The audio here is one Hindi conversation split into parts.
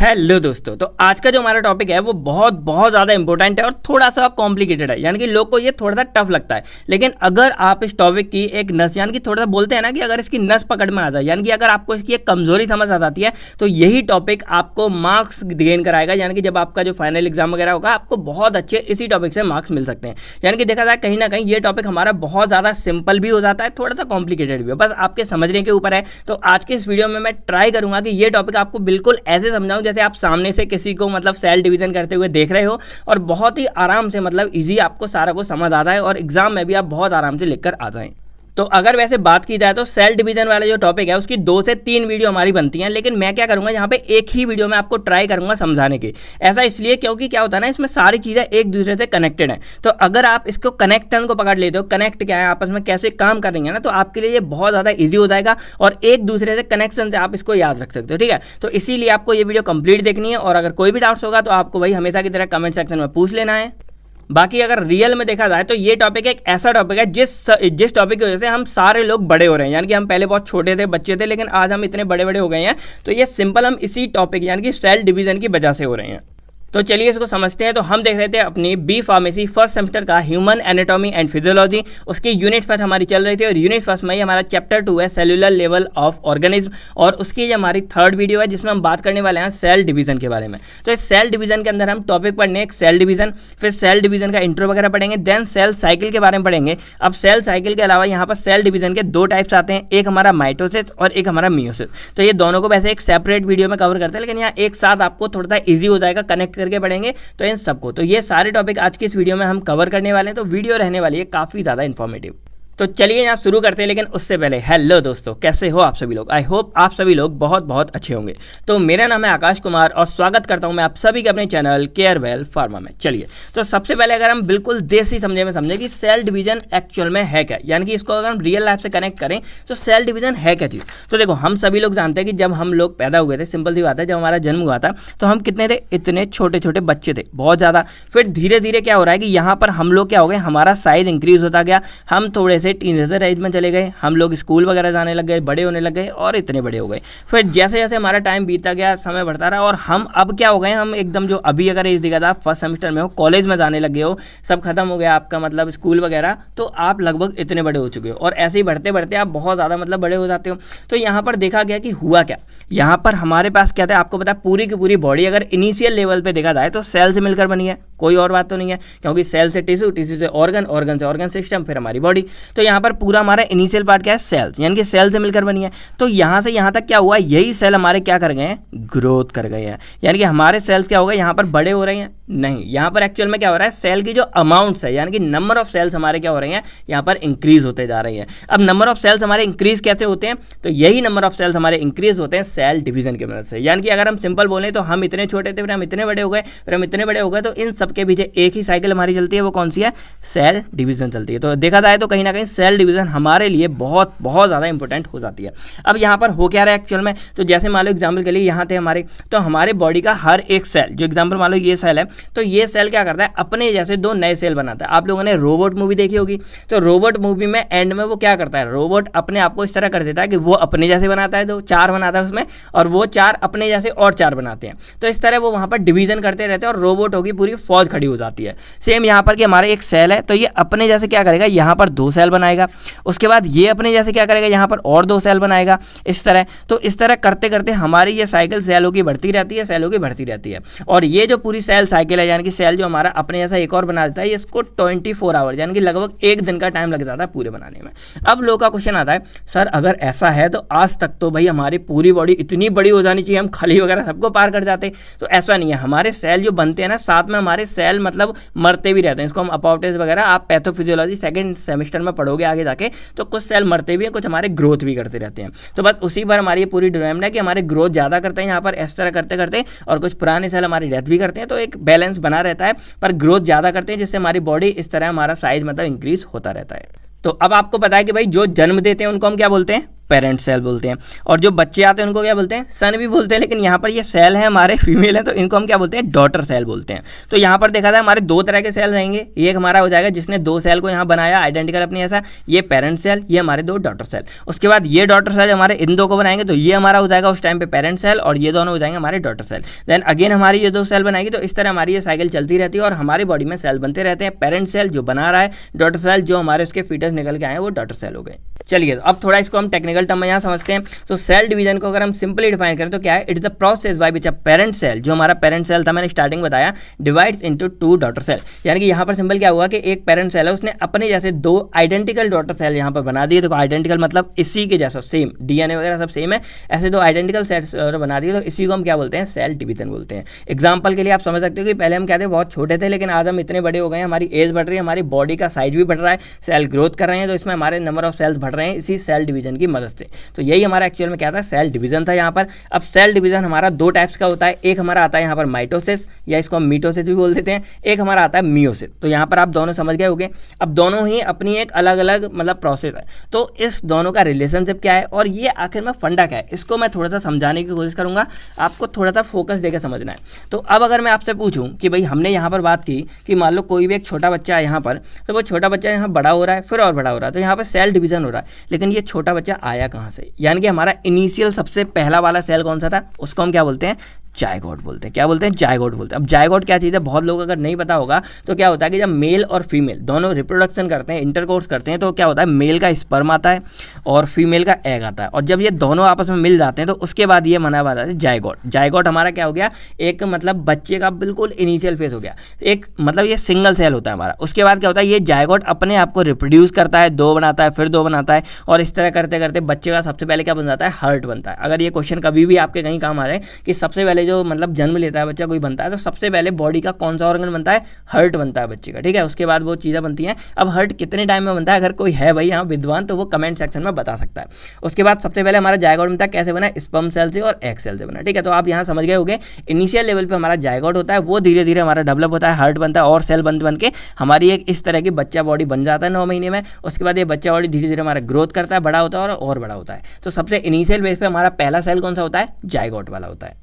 हेलो दोस्तों, तो आज का जो हमारा टॉपिक है वो बहुत ज़्यादा इंपॉर्टेंट है और थोड़ा सा कॉम्प्लिकेटेड है। यानी कि लोग को ये थोड़ा सा टफ लगता है, लेकिन अगर आप इस टॉपिक की एक नस, यानी कि थोड़ा सा बोलते हैं ना कि अगर इसकी नस पकड़ में आ जाए, यानी कि अगर आपको इसकी एक कमजोरी समझ आ जाती है, तो यही टॉपिक आपको मार्क्स गेन कराएगा। यानी कि जब आपका जो फाइनल एग्जाम वगैरह होगा, आपको बहुत अच्छे इसी टॉपिक से मार्क्स मिल सकते हैं। यानी कि देखा जाए कहीं ना कहीं ये टॉपिक हमारा बहुत ज़्यादा सिंपल भी हो जाता है, थोड़ा सा कॉम्प्लिकेटेड भी है, बस आपके समझने के ऊपर है। तो आज के इस वीडियो में मैं ट्राई करूंगा कि ये टॉपिक आपको बिल्कुल ऐसे समझाऊं जैसे आप सामने से किसी को मतलब सेल डिवीजन करते हुए देख रहे हो, और बहुत ही आराम से मतलब इजी आपको सारा को समझ आता है और एग्जाम में भी आप बहुत आराम से लिखकर आ जाएं। तो अगर वैसे बात की जाए तो सेल डिवीजन वाला जो टॉपिक है उसकी 2 से 3 वीडियो हमारी बनती हैं, लेकिन मैं क्या करूंगा यहाँ पे एक ही वीडियो में आपको ट्राई करूंगा समझाने की। ऐसा इसलिए क्योंकि क्या होता है ना, इसमें सारी चीज़ें एक दूसरे से कनेक्टेड हैं। तो अगर आप इसको कनेक्टन को पकड़ लेते हो, कनेक्ट क्या है, आपस में कैसे काम कर रही है ना, तो आपके लिए ये बहुत ज़्यादा ईजी हो जाएगा और एक दूसरे से कनेक्शन से आप इसको याद रख सकते हो। ठीक है, तो इसीलिए आपको ये वीडियो कंप्लीट देखनी है, और अगर कोई भी डाउट्स होगा तो आपको वही हमेशा की तरह कमेंट सेक्शन में पूछ लेना है। बाकी अगर रियल में देखा जाए तो ये टॉपिक एक ऐसा टॉपिक है जिस टॉपिक की वजह से हम सारे लोग बड़े हो रहे हैं। यानी कि हम पहले बहुत छोटे थे, बच्चे थे, लेकिन आज हम इतने बड़े बड़े हो गए हैं। तो ये सिंपल हम इसी टॉपिक यानी कि सेल डिवीजन की वजह से हो रहे हैं। तो चलिए इसको समझते हैं। तो हम देख रहे थे अपनी बी फार्मेसी फर्स्ट सेमेस्टर का ह्यूमन एनाटॉमी एंड फिजियोलॉजी, उसकी यूनिट फर्स्ट हमारी चल रही थी, और यूनिट फर्स्ट में ही हमारा चैप्टर 2 है सेलुलर लेवल ऑफ ऑर्गेनिज्म, और उसकी ये हमारी 3rd वीडियो है जिसमें हम बात करने वाले हैं सेल डिवीजन के बारे में। तो इस सेल डिवीजन के अंदर हम टॉपिक पढ़ने एक सेल डिवीजन, फिर सेल डिवीजन का इंट्रो वगैरह पढ़ेंगे, देन सेल साइकिल के बारे में पढ़ेंगे। अब सेल साइकिल के अलावा यहाँ पर सेल डिवीजन के 2 टाइप्स आते हैं, एक हमारा माइटोसिस और एक हमारा मियोसिस। तो ये दोनों को वैसे एक सेपरेट वीडियो में कवर करते हैं, लेकिन यहाँ एक साथ आपको थोड़ा सा ईजी हो जाएगा, कनेक्ट करके पढ़ेंगे तो इन सबको। तो ये सारे टॉपिक आज की इस वीडियो में हम कवर करने वाले हैं, तो वीडियो रहने वाली है काफी ज्यादा इन्फॉर्मेटिव। तो चलिए यहाँ शुरू करते हैं, लेकिन उससे पहले हेलो दोस्तों, कैसे हो आप सभी लोग। आई होप आप सभी लोग बहुत अच्छे होंगे। तो मेरा नाम है आकाश कुमार और स्वागत करता हूँ मैं आप सभी के अपने चैनल केयर वेल फार्मा में। चलिए, तो सबसे पहले अगर हम बिल्कुल देसी समझे कि सेल डिवीजन एक्चुअल में है क्या, यानी कि इसको अगर हम रियल लाइफ से कनेक्ट करें तो सेल डिवीजन है क्या चीज़। तो देखो, हम सभी लोग जानते हैं कि जब हम लोग पैदा हुए थे, सिंपल सी बात है, जब हमारा जन्म हुआ था तो हम कितने थे, इतने छोटे छोटे बच्चे थे, बहुत ज़्यादा। फिर धीरे धीरे क्या हो रहा है कि यहाँ पर हम लोग क्या हो गए, हमारा साइज इंक्रीज होता गया, हम थोड़े से टीनेजर एज में चले गए, हम लोग स्कूल वगैरह जाने लग गए, बड़े होने लग गए और इतने बड़े हो गए। फिर जैसे जैसे हमारा टाइम बीता गया, समय बढ़ता रहा, और हम अब क्या हो गए, हम एकदम जो अभी अगर एज देखा था फर्स्ट सेमेस्टर में हो, कॉलेज में जाने लगे हो, सब खत्म हो गया आपका मतलब स्कूल वगैरह, तो आप लगभग इतने बड़े हो चुके हो, और ऐसे ही बढ़ते बढ़ते आप बहुत ज़्यादा मतलब बड़े हो जाते हो। तो यहाँ पर देखा गया कि हुआ क्या, यहाँ पर हमारे पास क्या था, आपको पता है पूरी की पूरी बॉडी अगर इनिशियल लेवल पे देखा जाए तो सेल से मिलकर बनी है, कोई और बात तो नहीं है, क्योंकि सेल से टिश्यू, टिश्यू से ऑर्गन, ऑर्गन से ऑर्गन सिस्टम, फिर हमारी बॉडी। तो यहाँ पर पूरा हमारा इनिशियल पार्ट क्या है, सेल्स, यानी कि सेल से मिलकर बनी है। तो यहाँ से यहाँ तक क्या हुआ, यही सेल हमारे क्या कर गए हैं, ग्रोथ कर गए हैं। यानी कि हमारे सेल्स क्या हो गए, यहाँ पर बड़े हो रहे हैं, नहीं, यहाँ पर एक्चुअल में क्या हो रहा है, सेल की जो अमाउंट्स है, यानी कि नंबर ऑफ सेल्स हमारे क्या हो रहे हैं, यहाँ पर इंक्रीज होते जा रही है। अब नंबर ऑफ सेल्स हमारे इंक्रीज कैसे होते हैं, तो यही नंबर ऑफ सेल्स हमारे इंक्रीज होते हैं सेल डिवीजन की मदद से। यानी कि अगर हम सिंपल बोलें तो हम इतने छोटे थे, फिर हम इतने बड़े हो गए, फिर हम इतने बड़े हो गए, तो इन सबके पीछे एक ही साइकिल हमारी चलती है, वो कौन सी है, सेल डिवीजन चलती है। तो देखा जाए तो कहीं ना कहीं सेल डिवीजन हमारे लिए बहुत ज़्यादा इंपॉर्टेंट हो जाती है। अब यहाँ पर हो क्या रहा है एक्चुअल में, तो जैसे मान लो एग्जाम्पल के लिए यहाँ थे हमारे, तो हमारे बॉडी का हर एक सेल, जो एग्जाम्पल मान लो ये सेल है, तो ये सेल क्या करता है, अपने जैसे 2 नए सेल बनाता है। आप लोगों ने रोबोट मूवी देखी होगी, तो रोबोट मूवी में एंड में वो क्या करता है, रोबोट अपने आप को इस तरह कर देता है कि वो अपने जैसे बनाता है, 4 बनाता है उसमें, और वो 4 अपने जैसे और 4 बनाते हैं। तो इस तरह वो वहाँ पर डिवीजन करते रहते हैं और रोबोटों की पूरी फौज खड़ी हो जाती है। सेम यहाँ पर कि हमारा एक सेल है, तो ये अपने जैसे क्या करेगा, यहाँ पर 2 सेल बनाएगा, उसके बाद ये अपने जैसे क्या करेगा, यहाँ पर और 2 सेल बनाएगा, इस तरह। तो इस तरह करते करते हमारी ये साइकिल सेलों की बढ़ती रहती है, सेलों की बढ़ती रहती है। और ये जो पूरी सेल साइकिल है, यानी कि सेल जो हमारा अपने जैसा एक और बना देता है, इसको 24 आवर यानी कि लगभग 1 दिन का टाइम लग जाता है पूरे बनाने में। अब लोगों का क्वेश्चन आता है, सर अगर ऐसा है तो आज तक तो भाई हमारी पूरी बॉडी इतनी बड़ी हो जानी चाहिए, हम खली वगैरह सबको पार कर जाते। तो ऐसा नहीं है, हमारे सेल जो बनते हैं ना, साथ में हमारे सेल मतलब मरते भी रहते हैं। इसको हम अपोप्टोसिस वगैरह आप पैथोफिजियोलॉजी 2nd सेमेस्टर में पढ़ोगे आगे जाके, तो कुछ सेल मरते भी हैं, कुछ हमारे ग्रोथ भी करते रहते हैं। तो बस उसी पर हमारी ये पूरी डिमांड है कि हमारे ग्रोथ ज़्यादा करते हैं यहाँ पर इस तरह करते करते, और कुछ पुराने सेल हमारी डेथ भी करते हैं। तो एक बैलेंस बना रहता है, पर ग्रोथ ज़्यादा करते हैं, जिससे हमारी बॉडी इस तरह हमारा साइज मतलब इंक्रीज होता रहता है। तो अब आपको पता है कि भाई जो जन्म देते हैं उनको हम क्या बोलते हैं, पेरेंट सेल बोलते हैं। और जो बच्चे आते हैं उनको क्या बोलते हैं, सन भी बोलते हैं, लेकिन यहाँ पर ये सेल है हमारे फीमेल है तो इनको हम क्या बोलते हैं, डॉटर सेल बोलते हैं। तो यहाँ पर देखा जाए हमारे दो तरह के सेल रहेंगे, एक हमारा हो जाएगा जिसने दो सेल को यहाँ बनाया आइडेंटिकल अपनी ऐसा, ये पेरेंट सेल, ये हमारे दो डॉटर सेल। उसके बाद ये डॉटर सेल हमारे इन दो को बनाएंगे तो ये हमारा हो जाएगा उस टाइम पे पेरेंट सेल और ये दोनों हो जाएंगे हमारे डॉटर सेल। देन अगेन हमारी ये दो सेल बनाएगी, तो इस तरह हमारी ये साइकिल चलती रहती है और हमारी बॉडी में सेल बनते रहते हैं। पेरेंट सेल जो बना रहा है, डॉटर सेल जो हमारे उसके फीटस निकल के आए वो डॉटर सेल हो गए। चलिए तो अब थोड़ा इसको हम टेक्निकल टर्म में यहाँ समझते हैं। तो सेल डिवीजन को अगर हम सिंपली डिफाइन करें तो क्या है, it is the process by which a parent cell, जो हमारा पेरेंट सेल था मैंने स्टार्टिंग बताया, divides into two daughter cell. यानी कि यहाँ पर सिंपल क्या हुआ कि एक पेरेंट सेल है उसने अपने जैसे दो आइडेंटिकल डॉटर सेल यहाँ पर बना दिए। तो आइडेंटिकल मतलब इसी के जैसा सेम, डीएनए वगैरह सब सेम है, ऐसे दो आइडेंटिकल सेल्स बना दिए, तो इसी को हम क्या बोलते हैं, सेल डिवीजन बोलते हैं। एग्जाम्पल के लिए आप समझ सकते हो कि पहले हम क्या थे, बहुत छोटे थे, लेकिन आज हम इतने बड़े हो गए हैं, हमारी एज बढ़ रही है, हमारी बॉडी का साइज भी बढ़ रहा है, सेल ग्रोथ कर रहे हैं, तो इसमें हमारे नंबर ऑफ सेल्स बढ़ रहे हैं इसी सेल डिवीजन की मदद से। तो यही हमारा एक्चुअल में क्या था, सेल डिवीजन था यहाँ पर। अब सेल डिवीजन हमारा दो टाइप्स का होता है, एक हमारा आता है यहाँ पर माइटोसिस या इसको हम मीटोसिस भी बोल देते हैं, एक हमारा आता है मियोसिस। तो यहाँ पर आप दोनों समझ गए होंगे। अब दोनों ही अपनी एक अलग अलग मतलब प्रोसेस है, तो इस दोनों का रिलेशनशिप क्या है और ये आखिर में फंडा क्या है, इसको मैं थोड़ा सा समझाने की कोशिश करूंगा, आपको थोड़ा सा फोकस देकर समझना है। तो अब अगर मैं आपसे पूछूं कि भाई हमने यहाँ पर बात की कि मान लो कोई भी एक छोटा बच्चा है यहाँ पर, तो वो छोटा बच्चा यहाँ बड़ा हो रहा है, फिर और बड़ा हो रहा है, तो यहाँ पर सेल डिवीजन हो रहा है, लेकिन ये छोटा बच्चा आया कहाँ से, यानी कि हमारा इनिशियल सबसे पहला वाला सेल कौन सा था, उसको हम क्या बोलते हैं, जायगोट बोलते हैं। क्या बोलते हैं, जायगोट बोलते हैं। अब जायगोट क्या चीज़ है, बहुत लोग अगर नहीं पता होगा तो क्या होता है कि जब मेल और फीमेल दोनों रिप्रोडक्शन करते हैं, इंटरकोर्स करते हैं, तो क्या होता है, मेल का स्पर्म आता है और फीमेल का एग आता है, और जब ये दोनों आपस में मिल जाते हैं तो उसके बाद ये मना जाता है जायगोट। जायगोट हमारा क्या हो गया, एक मतलब बच्चे का बिल्कुल इनिशियल फेज हो गया, एक मतलब ये सिंगल सेल होता है हमारा। उसके बाद क्या होता है, ये जायगोट अपने आप को रिप्रोड्यूस करता है, दो बनाता है, फिर दो बनाता है, और इस तरह करते करते बच्चे का सबसे पहले क्या बन जाता है, हर्ट बनता है। अगर ये क्वेश्चन कभी भी आपके कहीं काम आ जाए कि सबसे पहले जो मतलब जन्म लेता है बच्चा, कोई बनता है, तो सबसे पहले बॉडी का कौन सा ऑर्गन बनता है, हर्ट बनता है बच्चे का, ठीक है। उसके बाद वो चीज़ें बनती हैं। अब हर्ट कितने टाइम में बनता है, अगर कोई है भाई यहाँ विद्वान तो वो कमेंट सेक्शन में बता सकता है। उसके बाद सबसे पहले हमारा जायगोट बनता है, कैसे बना, स्पर्म सेल से और एग सेल से बना, ठीक है। तो आप यहाँ समझ गए होंगे, इनिशियल लेवल पे हमारा जायगोट होता है, वो धीरे धीरे हमारा डेवलप होता है, हर्ट बनता है और सेल बन के हमारी एक इस तरह की बच्चा बॉडी बन जाता है 9 महीने में। उसके बाद ये बच्चा बॉडी धीरे धीरे हमारा ग्रोथ करता है, बड़ा होता है और बड़ा होता है। तो सबसे इनिशियल बेस पे हमारा पहला सेल कौन सा होता है, जायगोट वाला होता है।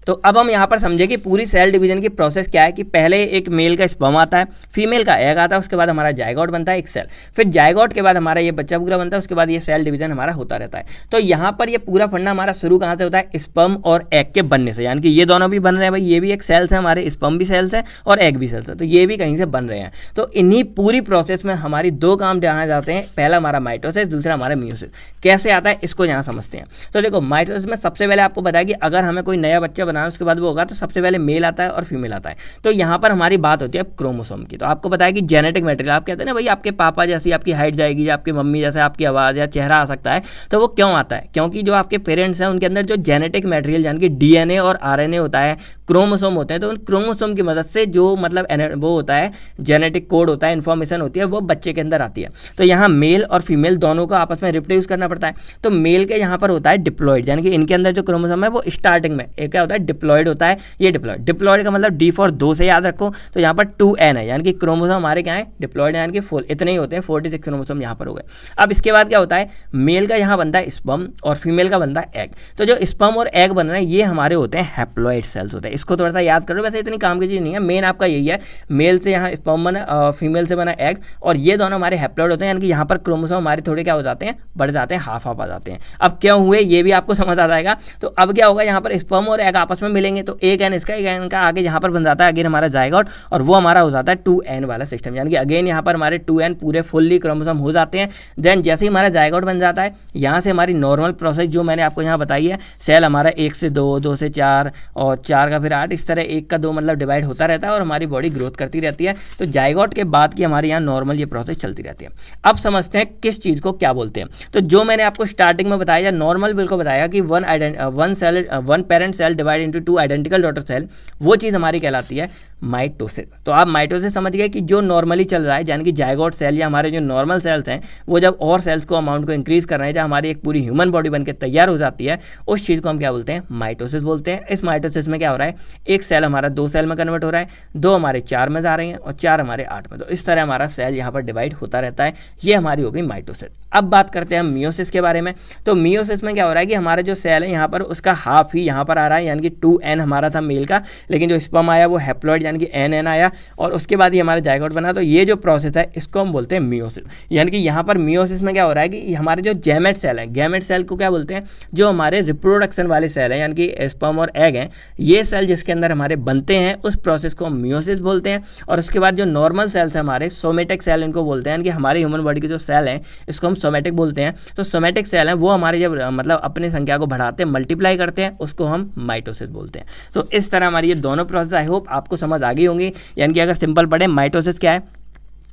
तो अब हम यहाँ पर समझे कि पूरी सेल डिवीजन की प्रोसेस क्या है कि पहले एक मेल का स्पर्म आता है, फीमेल का एग आता है, उसके बाद हमारा जायगोट बनता है एक सेल, फिर जायगोट के बाद हमारा ये बच्चा पूरा बनता है, उसके बाद ये सेल डिवीजन हमारा होता रहता है। तो यहाँ पर ये पूरा फंडा हमारा शुरू कहाँ से होता है, स्पर्म और एग के बनने से, यानी कि ये दोनों भी बन रहे हैं भाई, ये भी एक सेल्स है हमारे, स्पर्म भी सेल्स है और एग भी सेल्स है, तो ये भी कहीं से बन रहे हैं। तो इन्हीं पूरी प्रोसेस में हमारी दो काम जहाँ जाते हैं, पहला हमारा माइटोसिस, दूसरा हमारा मियोसिस। कैसे आता है इसको यहाँ समझते हैं। तो देखो माइटोसिस में सबसे पहले आपको बताया कि अगर हमें कोई नया बच्चा बनाना उसके बाद वो होगा, तो सबसे पहले मेल आता है और फीमेल आता है। तो यहाँ पर हमारी बात होती है क्रोमोसोम की। तो आपको बताया कि जेनेटिक मटेरियल, आप कहते हैं ना भाई आपके पापा जैसी आपकी हाइट जाएगी या आपकी मम्मी जैसे आपकी आवाज़ या चेहरा आ सकता है, तो वो क्यों आता है, क्योंकि जो आपके पेरेंट्स हैं उनके अंदर जो जेनेटिक मटेरियल यानी कि डीएनए और आरएनए होता है, क्रोमोसोम होते हैं, तो उन क्रोमोसोम की मदद से जो मतलब वो होता है जेनेटिक कोड होता है, इन्फॉर्मेशन होती है, वो बच्चे के अंदर आती है। तो यहाँ मेल और फीमेल दोनों को आपस में रिप्रोड्यूस करना पड़ता है। तो मेल के यहाँ पर होता है डिप्लॉइड, यानी कि इनके अंदर जो क्रोमोसोम है वो स्टार्टिंग में एक क्या होता है, डिप्लॉइड होता है। ये डिप्लॉइड का मतलब डी फॉर 2 से याद रखो, तो यहाँ पर 2n है, यानी कि क्रोमोसोम हमारे क्या है, डिप्लॉइड है, यानी कि फुल इतने ही होते हैं, 46 क्रोमोसोम यहाँ पर हो गए। अब इसके बाद क्या होता है, मेल का यहाँ बनता है स्पर्म और फीमेल का बनता है एग। तो जो स्पर्म और एग बन रहे हैं ये हमारे होते हैं हैप्लॉइड सेल्स होते हैं। इसको थोड़ा सा याद करो, वैसे इतनी काम की चीज़ नहीं है, मेन आपका यही है, मेल से यहाँ स्पर्म बना, फीमेल से बना एग, और ये दोनों हमारे हैप्लॉइड होते हैं, यानी कि यहाँ पर क्रोमोसोम हमारे थोड़े क्या हो जाते हैं, बढ़ जाते हैं, हाफ आ जाते हैं। अब क्यों हुए ये भी आपको समझ आ जाएगा। तो अब क्या होगा, यहाँ पर स्पर्म और एग आपस में मिलेंगे, तो एक एन इसका, एक एन का, आगे यहाँ पर बन जाता है अगेन हमारा जायगोट, और वो हमारा हो जाता है 2n वाला सिस्टम, यानी कि अगेन यहाँ पर हमारे 2n पूरे फुल्ली क्रोमोसोम हो जाते हैं। देन जैसे ही हमारा जायगोट बन जाता है, यहाँ से हमारी नॉर्मल प्रोसेस जो मैंने आपको यहाँ बताई है, सेल हमारा 1 से 2, 2 से 4 और 4 का फिर 8, इस तरह 1 का 2 मतलब डिवाइड होता रहता है और हमारी बॉडी ग्रोथ करती रहती है। तो जायगोट के बाद की हमारे यहाँ नॉर्मल ये प्रोसेस चलती रहती है। अब समझते हैं किस चीज़ को क्या बोलते हैं। तो जो मैंने आपको स्टार्टिंग में बताया या नॉर्मल बिल को बताया कि one parent cell divide into 2 identical daughter cell, वो चीज़ हमारी कहलाती है माइटोसिस। तो आप माइटोसिस समझ गए कि जो नॉर्मली चल रहा है, यानी कि जायगोट सेल या हमारे जो नॉर्मल सेल्स हैं वो जब और सेल्स को अमाउंट को इंक्रीज कर रहे हैं, जब हमारी एक पूरी ह्यूमन बॉडी बनकर तैयार हो जाती है, उस चीज़ को हम क्या बोलते हैं, माइटोसिस बोलते हैं। इस माइटोसिस में क्या हो रहा है, एक सेल हमारा 2 सेल में कन्वर्ट हो रहा है, 2 हमारे 4 में जा रहे हैं और 4 हमारे 8 में। तो इस तरह हमारा सेल यहाँ पर डिवाइड होता रहता है। ये हमारी हो गई माइटोसिस। अब बात करते हैं हम मियोसिस के बारे में। तो मियोसिस में क्या हो रहा है कि हमारा जो सेल है यहाँ पर उसका हाफ ही यहाँ पर आ रहा है, यानी कि 2n हमारा था मेल का, लेकिन जो स्पर्म आया वो हैप्लॉइड यानी कि nn आया और उसके बाद ही हमारा जायगोट बना। तो ये जो प्रोसेस है इसको हम बोलते हैं मियोसिस। यानी कि यहाँ पर मियोसिस में क्या हो रहा है कि हमारे जो गैमेट सेल हैं, गैमेट सेल को क्या बोलते हैं, जो हमारे रिप्रोडक्शन वाले सेल हैं यानी कि स्पर्म और एग हैं, ये सेल जिसके अंदर हमारे बनते हैं उस प्रोसेस को हम मियोसिस बोलते हैं। और उसके बाद जो नॉर्मल सेल्स हैं हमारे, सोमेटिक सेल इनको बोलते हैं, यानी कि हमारे ह्यूमन बॉडी के जो सेल हैं इसको हम सोमेटिक बोलते हैं। तो सोमेटिक सेल हैं वो हमारे जब मतलब अपनी संख्या को बढ़ाते हैं, मल्टीप्लाई करते हैं, उसको हम माइटोसिस बोलते हैं। तो इस तरह हमारी ये दोनों प्रोसेस आई होप आपको समझ आ गई होंगी। यानी कि अगर सिंपल पढ़े, माइटोसिस क्या है,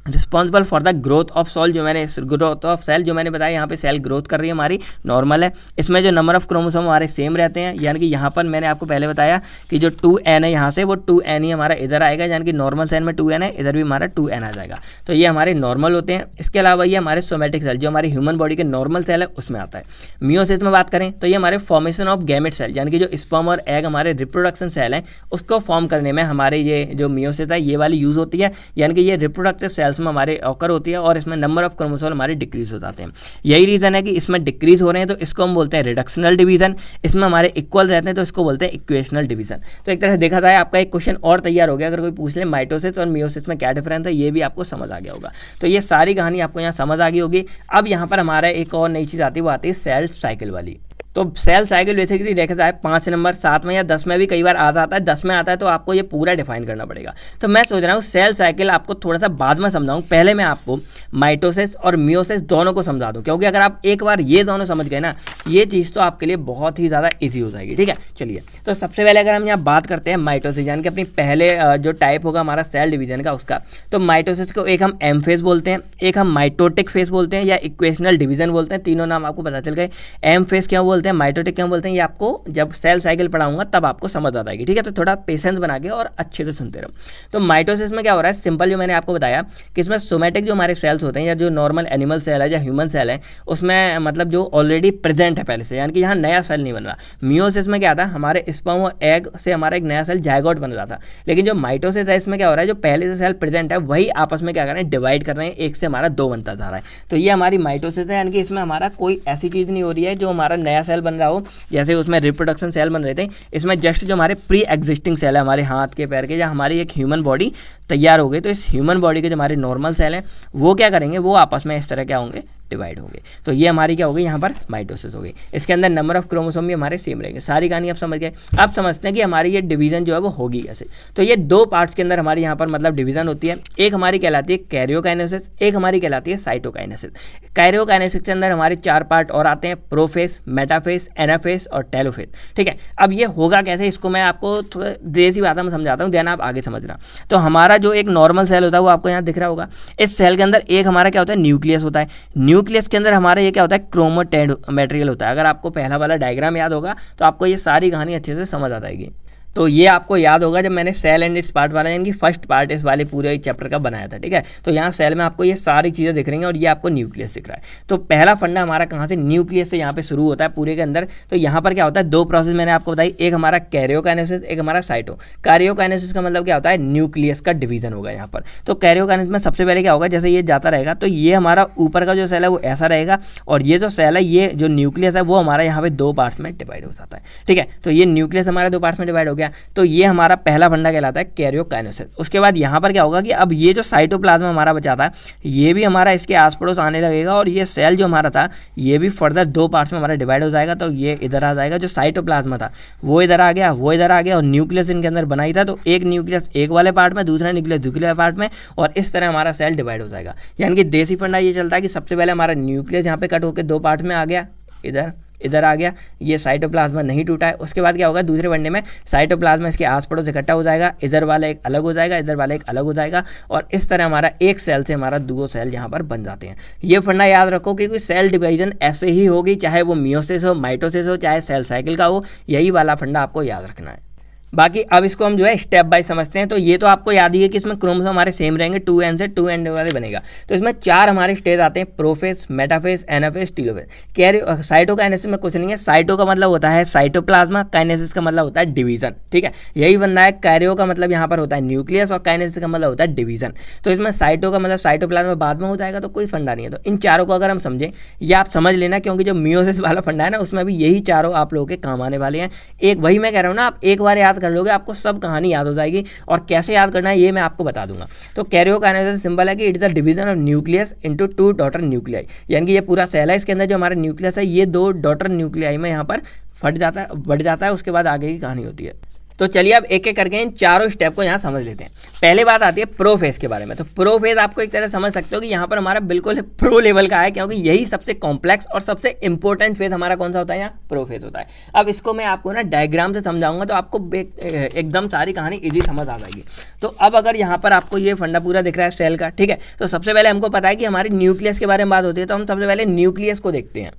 responsible for the growth of cell, जो मैंने बताया, यहाँ पे सेल ग्रोथ कर रही है हमारी, नॉर्मल है। इसमें जो नंबर ऑफ क्रोमोसोम हमारे सेम रहते हैं, यानी कि यहाँ पर मैंने आपको पहले बताया कि जो 2n है यहाँ से वो 2n ही हमारा इधर आएगा, यानी कि नॉर्मल सेल में 2n है, इधर भी हमारा 2n आ जाएगा। तो ये हमारे नॉर्मल होते हैं। इसके अलावा ये हमारे सोमेटिक सेल जो हमारी ह्यूमन बॉडी के नॉर्मल सेल है उसमें आता है। मियोसिस में बात करें तो ये हमारे फॉर्मेशन ऑफ गैमेट सेल, यानी कि जो स्पर्म और एग हमारे रिप्रोडक्शन सेल हैं उसको फॉर्म करने में हमारे ये जो मियोसिस है ये वाली यूज़ होती है। यानी कि ये रिप्रोडक्टिव सेल्स में हमारे ऑकर होती है और इसमें नंबर ऑफ क्रोमोसोम हमारे डिक्रीज हो जाते हैं। यही रीजन है कि इसमें डिक्रीज हो रहे हैं तो इसको हम बोलते हैं रिडक्शनल डिवीजन, इसमें हमारे इक्वल रहते हैं तो इसको बोलते हैं इक्वेशनल डिवीजन। तो एक तरह से देखा जाए आपका एक क्वेश्चन और तैयार हो गया। अगर कोई पूछ ले माइटोसिस और मियोसिस में क्या डिफरेंस है, ये भी आपको समझ आ गया होगा। तो ये सारी कहानी आपको यहाँ समझ आ गई होगी। अब यहाँ पर हमारा एक और नई चीज़ आती है, वो आती है सेल साइकिल वाली। तो सेल साइकिल बेसिकली देखा जाए 5 नंबर, 7 में या 10 में भी कई बार आ जाता है, 10 में आता है, तो आपको ये पूरा डिफाइन करना पड़ेगा। तो मैं सोच रहा हूँ सेल साइकिल आपको थोड़ा सा बाद में समझाऊँ, पहले मैं आपको माइटोसिस और मियोसिस दोनों को समझा दूँ, क्योंकि अगर आप एक बार ये दोनों समझ गए ना, ये चीज़ तो आपके लिए बहुत ही ज़्यादा ईजी हो जाएगी। ठीक है, चलिए। तो सबसे पहले अगर हम यहाँ बात करते हैं माइटोसिस, यानी कि अपनी पहले जो टाइप होगा हमारा सेल डिवीजन का उसका, तो माइटोसिस को एक हम एम फेज बोलते हैं, एक हम माइटोटिक फेज बोलते हैं या इक्वेशनल डिवीजन बोलते हैं। तीनों नाम आपको पता चल गए। एम फेज क्यों बोलते हैं, माइटोटिक क्यों बोलते हैं, ये आपको जब सेल साइकिल पढ़ाऊंगा तब आपको समझ आ जाएगी। ठीक है, तो थोड़ा पेशेंस बना के और अच्छे से सुनते रहो। तो माइटोसिस में क्या हो रहा है, सिंपल जो मैंने आपको बताया कि इसमें सोमेटिक जो हमारे सेल्स होते हैं या जो नॉर्मल एनिमल सेल है या ह्यूमन सेल है उसमें मतलब जो ऑलरेडी प्रेजेंट है पहले से, यानी कि यहाँ नया सेल नहीं बन रहा। मियोसिस में क्या था, हमारे स्पर्म और एग से हमारा एक नया सेल जायगोट बन रहा था। लेकिन जो माइटोसिस है इसमें क्या हो रहा है, जो पहले से सेल प्रेजेंट है वही आपस में क्या कर रहे हैं, डिवाइड कर रहे हैं, एक से हमारा 2 बनता जा रहा है। तो ये हमारी माइटोसिस है, यानी कि इसमें हमारा कोई ऐसी चीज़ नहीं हो रही है जो हमारा नया सेल बन रहा हो, जैसे उसमें रिप्रोडक्शन सेल बन रहे थे। इसमें जस्ट जो हमारे प्री एग्जिस्टिंग सेल है, हमारे हाथ के पैर के, या हमारी एक ह्यूमन बॉडी तैयार हो गई, तो इस ह्यूमन बॉडी के जो हमारे नॉर्मल सेल हैं वो क्या करेंगे, वो आपस में इस तरह क्या होंगे, डिवाइड होंगे। तो ये हमारी क्या होगी, यहाँ पर माइटोसिस हो गई। इसके अंदर नंबर ऑफ क्रोमोसोम भी हमारे सेम रहेंगे। सारी कहानी आप समझ गए। आप समझते हैं कि हमारी ये डिवीजन जो है वो होगी कैसे। तो ये 2 पार्ट्स के अंदर हमारी यहाँ पर मतलब डिवीजन होती है। एक हमारी कहलाती है कैरियोकाइनेसिस, एक हमारी कहलाती है साइटोकाइनेसिस। कैरियोकाइनेसिस के अंदर हमारे 4 पार्ट और आते हैं, प्रोफेस, मेटाफेस, एनाफेस और टेलोफेस। ठीक है, अब ये होगा कैसे, इसको मैं आपको थोड़ा देसी भाषा में समझाता हूँ, ध्यान आप आगे समझना। तो हमारा जो एक नॉर्मल सेल होता है वो आपको यहाँ दिख रहा होगा। इस सेल के अंदर एक हमारा क्या होता है, न्यूक्लियस होता है। न्यूक्लियस के अंदर हमारा ये क्या होता है, क्रोमेटिड मटेरियल होता है। अगर आपको पहला वाला डायग्राम याद होगा तो आपको ये सारी कहानी अच्छे से समझ आ जाएगी। तो ये आपको याद होगा जब मैंने सेल एंड इट्स पार्ट वाला, यानी कि फर्स्ट पार्ट इस वाले पूरे चैप्टर का बनाया था। ठीक है, तो यहाँ सेल में आपको ये सारी चीज़ें दिख रही हैं और ये आपको न्यूक्लियस दिख रहा है। तो पहला फंडा हमारा कहाँ से, न्यूक्लियस से यहाँ पे शुरू होता है पूरे के अंदर। तो यहाँ पर क्या होता है, 2 प्रोसेस मैंने आपको बताई, एक हमारा कैरियोकाइनेसिस, एक हमारा साइटो। कैरियोकाइनेसिस का मतलब क्या होता है, न्यूक्लियस का डिवीजन होगा यहाँ पर। तो कैरियोकाइनेसिस में सबसे पहले क्या होगा, जैसे ये जाता रहेगा तो ये हमारा ऊपर का जो सेल है वो ऐसा रहेगा, और ये जो सेल है, ये जो न्यूक्लियस है वो हमारा यहाँ पे 2 पार्ट्स में डिवाइड हो जाता है। ठीक है, तो ये न्यूक्लियस हमारा 2 पार्ट्स में डिवाइड हो गया। तो ये हमारा पहला फंडा कहलाता है कैरियोकाइनेसिस। उसके बाद यहाँ पर क्या होगा कि अब ये जो साइटोप्लाज्म हमारा बचा था ये भी हमारा इसके आस पड़ोस आने लगेगा, और ये सेल जो हमारा था ये भी फर्दर 2 पार्ट्स में हमारा डिवाइड हो जाएगा। तो ये इधर आ जाएगा, जो साइटोप्लाज्म था वो इधर आ गया, वो इधर आ गया, और न्यूक्लियस इनके अंदर बनाई था। तो एक न्यूक्लियस एक वाले पार्ट में, दूसरा न्यूक्लियस दूसरे पार्ट में, और इस तरह हमारा सेल डिवाइड हो जाएगा। यानी कि देसी फंडा ये चलता है कि सबसे पहले हमारा न्यूक्लियस यहाँ पे कट होकर 2 पार्ट में आ गया, इधर आ गया, ये साइटोप्लाज्म नहीं टूटा है। उसके बाद क्या होगा, दूसरे वनडे में साइटोप्लाज्म इसके आस पड़ोस इकट्ठा हो जाएगा, इधर वाला एक अलग हो जाएगा, इधर वाला एक अलग हो जाएगा, और इस तरह हमारा एक सेल से हमारा 2 सेल यहाँ पर बन जाते हैं। ये फंडा याद रखो कि कोई सेल डिवीजन ऐसे ही होगी, चाहे वो मियोसिस हो, माइटोसिस हो, चाहे सेल साइकिल का हो, यही वाला फंडा आपको याद रखना है। बाकी अब इसको हम जो है स्टेप बाय समझते हैं। तो ये तो आपको याद ही है कि इसमें क्रोमोसोम हमारे सेम रहेंगे, 2n से 2n वाले बनेगा। तो इसमें 4 हमारे स्टेज आते हैं, prophase, metaphase, anaphase, telophase. Cairo cytokinesis में कुछ नहीं है। साइटो का मतलब होता है साइटोप्लाज्मा, काइनेसिस का मतलब होता है डिवीजन, ठीक है, यही बनना है। कैरियो का मतलब यहाँ पर होता है न्यूक्लियस और काइनेसिस का मतलब होता है डिवीजन। तो इसमें साइटो का मतलब साइटोप्लाज्मा बाद में हो जाएगा, तो कोई फंडा नहीं है। तो इन चारों को अगर हम समझें, ये आप समझ लेना, क्योंकि जो मियोसिस वाला फंडा है ना, उसमें भी यही चारों आप लोगों के काम आने वाले हैं। एक वही मैं कह रहा हूँ ना, आप एक बार याद कर लोगे आपको सब कहानी याद हो जाएगी, और कैसे याद करना है ये मैं आपको बता दूंगा। तो कैरियोकाइनेसिस सिंबल है कि it is the division of nucleus into 2 daughter nuclei, यानी कि ये पूरा सेल है, इसके अंदर जो हमारा न्यूक्लियस है ये 2 डॉटर न्यूक्लियाई में यहाँ पर फट जाता है, बढ़ जाता है, उसके बाद आगे की कहानी होती है। तो चलिए अब एक एक करके इन चारों स्टेप को यहाँ समझ लेते हैं। पहले बात आती है प्रोफेज के बारे में। तो प्रोफेज आपको एक तरह समझ सकते हो कि यहाँ पर हमारा बिल्कुल प्रो लेवल का है, क्योंकि यही सबसे कॉम्प्लेक्स और सबसे इंपॉर्टेंट फेज हमारा कौन सा होता है, यहाँ प्रोफेज होता है। अब इसको मैं आपको ना डायग्राम से समझाऊंगा, तो आपको एकदम सारी कहानी ईजी समझ आ जाएगी। तो अब अगर यहाँ पर आपको ये फंडा पूरा दिख रहा है सेल का, ठीक है, तो सबसे पहले हमको पता है कि हमारी न्यूक्लियस के बारे में बात होती है, तो हम सबसे पहले न्यूक्लियस को देखते हैं।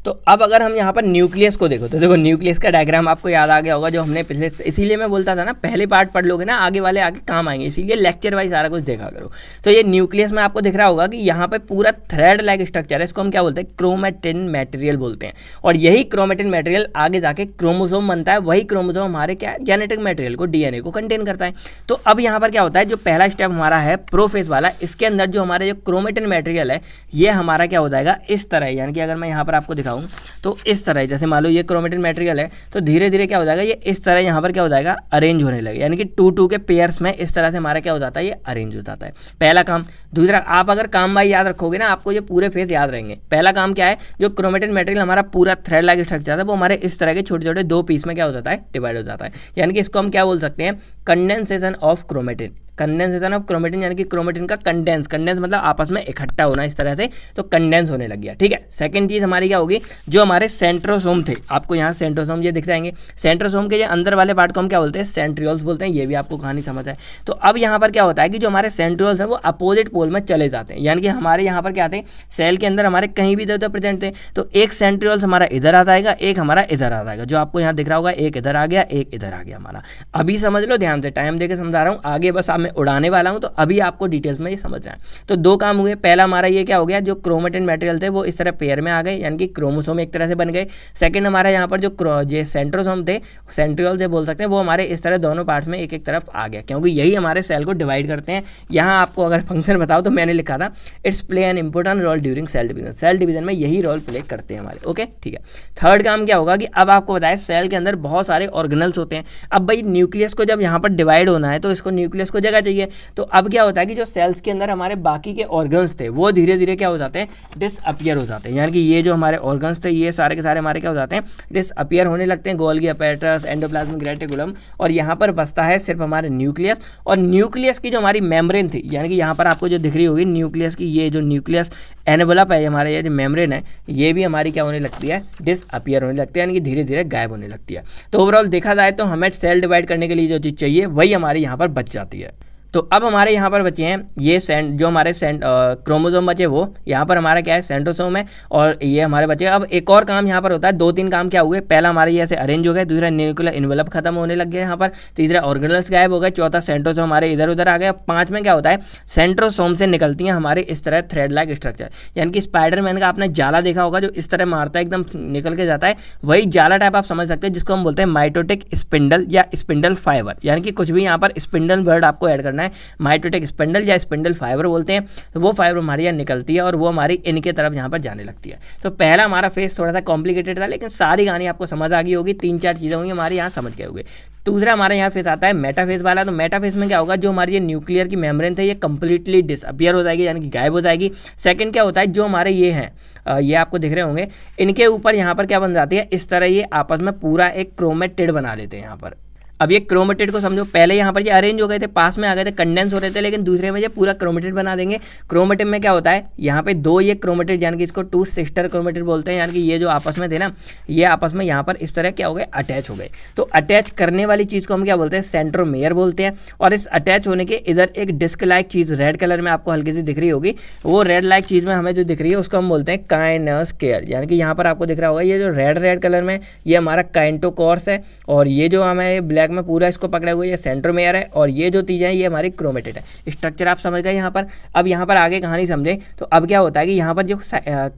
तो अब अगर हम यहाँ पर न्यूक्लियस को देखो, तो देखो न्यूक्लियस का डायग्राम आपको याद आ गया होगा, जो हमने पिछले, इसीलिए मैं बोलता था ना पहले पार्ट पढ़ लोगे ना आगे वाले आगे काम आएंगे, इसीलिए लेक्चर वाइज सारा कुछ देखा करो। तो ये न्यूक्लियस में आपको दिख रहा होगा कि यहाँ पे पूरा थ्रेड लाइक स्ट्रक्चर है, इसको हम क्या बोलते हैं, क्रोमेटिन मटेरियल बोलते हैं। और यही क्रोमेटिन मटेरियल आगे जाके क्रोमोसोम बनता है, वही क्रोमोसोम हमारे क्या है, जेनेटिक मटेरियल को, डीएनए को कंटेन करता है। तो अब यहाँ पर क्या होता है, जो पहला स्टेप हमारा है प्रोफेज वाला, इसके अंदर जो हमारे जो क्रोमेटिन मटेरियल है ये हमारा क्या हो जाएगा, इस तरह, यानी कि अगर मैं यहाँ पर आपको दिखाऊँ तो इस तरह, जैसे मान लो ये क्रोमेटिन मटेरियल है, तो धीरे धीरे क्या हो जाएगा, ये इस तरह यहाँ पर क्या हो जाएगा, अरेंज होने लगे, यानी कि 2-2 के पेयर्स में इस तरह से हमारा क्या हो जाता है, ये अरेंज हो जाता है। पहला काम। दूसरा, आप अगर काम भाई याद रखोगे ना, आपको ये पूरे फेज याद रहेंगे। पहला काम क्या है, जो क्रोमेटिन मटेरियल हमारा पूरा थ्रेड लाइक स्ट्रक्चर है वो हमारे इस तरह के छोटे छोटे 2 पीस में क्या हो जाता है, डिवाइड हो जाता है, यानी कि इसको हम क्या बोल सकते हैं, condensation of chromatin. Condensation of chromatin यानी कि क्रोमेटिन का कंडेंस मतलब आपस में इकट्ठा होना इस तरह से, तो कंडेंस होने लग गया, ठीक है। सेकंड चीज हमारी क्या होगी, जो हमारे सेंट्रोसोम थे, आपको यहाँ सेंट्रोसोम ये दिख जाएंगे, सेंट्रोसोम के ये अंदर वाले पार्ट को हम क्या बोलते हैं, सेंट्रियोल्स बोलते हैं, ये भी आपको कहानी समझ है। तो अब यहाँ पर क्या होता है कि जो हमारे सेंट्रियोल्स हैं वो अपोजिट पोल में चले जाते हैं, यानी कि हमारे यहाँ पर क्या थे, सेल के अंदर हमारे कहीं भी इधर प्रेजेंट थे, तो एक सेंट्रियोल्स हमारा इधर आ जाएगा, एक हमारा इधर आ जाएगा, जो आपको यहाँ दिख रहा होगा, एक इधर आ गया, एक इधर आ गया हमारा। अभी समझ लो ध्यान से, टाइम देकर समझा रहा हूँ, आगे बस आप मैं उड़ाने वाला हूँ, तो अभी आपको डिटेल्स में ये समझना है। तो 2 काम हुए, पहला हमारा ये क्या हो गया, जो क्रोमेटिन मटेरियल थे वो इस तरह पेयर में आ गए, यानी कि क्रोमोसोम एक तरह से बन गए। सेकंड, हमारा यहाँ पर जो सेंट्रोसोम थे, सेंट्रियोल से बोल सकते हैं, वो हमारे इस तरह दोनों पार्ट्स में एक एक तरफ आ गया, क्योंकि यही हमारे सेल को डिवाइड करते हैं। यहाँ आपको अगर फंक्शन बताओ तो मैंने लिखा था, it's play an important role during cell division. Cell division में यही रोल प्ले करते हैं हमारे, ओके, ठीक है। थर्ड काम क्या होगा कि अब आपको बताया सेल के अंदर बहुत सारे ऑर्गेनल्स होते हैं। अब भाई न्यूक्लियस को जब यहाँ पर डिवाइड होना है तो इसको न्यूक्लियस को जगह चाहिए, तो अब क्या होता है कि जो सेल्स के अंदर हमारे बाकी के ऑर्गन्स थे वो धीरे धीरे क्या हो जाते हैं, डिसअपियर हो जाते हैं, यानी कि ये जो हमारे ऑर्गन्स थे ये सारे के सारे हमारे क्या हो जाते हैं, डिसअपियर होने लगते हैं। गोल्गी अपैरेटस, एंडोप्लाज्मिक रेटिकुलम, और यहाँ पर बचता है सिर्फ हमारे न्यूक्लियस। और न्यूक्लियस की जो हमारी मेम्ब्रेन थी, यानी कि यहाँ पर आपको जो दिख रही होगी न्यूक्लियस की, ये जो न्यूक्लियस एनवेलप है हमारे, ये जो मेम्ब्रेन है, ये भी हमारी क्या होने लगती है, डिसअपियर होने लगती है, यानी कि धीरे धीरे गायब होने लगती है। तो ओवरऑल देखा जाए तो हमें सेल डिवाइड करने के लिए जो चीज़ चाहिए वही हमारी यहाँ पर बच जाती है। तो अब हमारे यहाँ पर बचे हैं ये जो हमारे क्रोमोसोम बचे, वो यहाँ पर हमारा क्या है, सेंट्रोसोम है, और ये हमारे बचे। अब एक और काम यहाँ पर होता है, 2-3 काम क्या हुए, पहला हमारे ये ऐसे अरेंज हो गए, दूसरा न्यूक्लियर इन्वेलप खत्म होने लग गया यहाँ पर, तीसरा ऑर्गेनल्स गायब हो गए, चौथा सेंट्रोसोम हमारे इधर उधर आ गया, 5 में क्या होता है, सेंट्रोसोम से निकलती हैं हमारे इस तरह थ्रेड लाइक स्ट्रक्चर, यानी कि स्पाइडरमैन का आपने जाला देखा होगा जो इस तरह मारता है, एकदम निकल के जाता है, वही जाला टाइप आप समझ सकते हैं, जिसको हम बोलते हैं माइटोटिक स्पिंडल या स्पिंडल फाइबर, यानी कि कुछ भी यहाँ पर स्पिंडल वर्ड आपको ऐड करना है, माइटोटिक स्पिंडल या स्पिंडल फाइबर बोलते हैं। तो वो फाइबर हमारी यहाँ निकलती है और वो हमारी इनके तरफ यहाँ पर जाने लगती है। तो पहला हमारा फेस थोड़ा सा कॉम्प्लिकेटेड था, लेकिन सारी कहानी आपको समझ आ गई होगी, 3-4 चीज़ें होंगी हमारे यहाँ समझ गए होंगे। दूसरा हमारे यहाँ फेस आता है मेटाफेज वाला। तो मेटाफेज में क्या होगा, जो हमारी ये न्यूक्लियर की मेम्ब्रेन थे ये कंप्लीटली डिसअपियर हो जाएगी, यानी कि गायब हो जाएगी। सेकंड क्या होता है, जो हमारे ये हैं, ये आपको दिख रहे होंगे, इनके ऊपर यहाँ पर क्या बन जाती है, इस तरह ये आपस में पूरा एक क्रोमेटिड बना लेते हैं यहाँ पर। अब ये क्रोमेटिड को समझो, पहले यहाँ पर ये अरेंज हो गए थे, पास में आ गए थे, कंडेंस हो रहे थे, लेकिन दूसरे में ये पूरा क्रोमेटिड बना देंगे। क्रोमेटिड में क्या होता है, यहाँ पे 2 ये क्रोमेटिड, यानी कि इसको 2 सिस्टर क्रोमेटिड बोलते हैं, यानी कि ये जो आपस में थे ना, ये आपस में यहाँ पर इस तरह क्या हो गए, अटैच हो गए। तो अटैच करने वाली चीज़ को हम क्या बोलते हैं, सेंट्रोमेयर बोलते हैं। और इस अटैच होने के इधर एक डिस्क लाइक चीज़ रेड कलर में आपको हल्की सी दिख रही होगी, वो रेड लाइक चीज़ में हमें जो दिख रही है उसको हम बोलते हैं काइनेस्केयर, यानी कि यहाँ पर आपको दिख रहा होगा ये जो रेड कलर में, ये हमारा काइंटोकोर्स है, और ये जो हमें ब्लैक में पूरा इसको पकड़े हुए ये सेंट्रोमेयर है और ये जो चीज़ है ये हमारी क्रोमेटिड है। स्ट्रक्चर आप समझ गए यहाँ पर। अब यहाँ पर आगे कहानी समझे तो अब क्या होता है कि यहाँ पर जो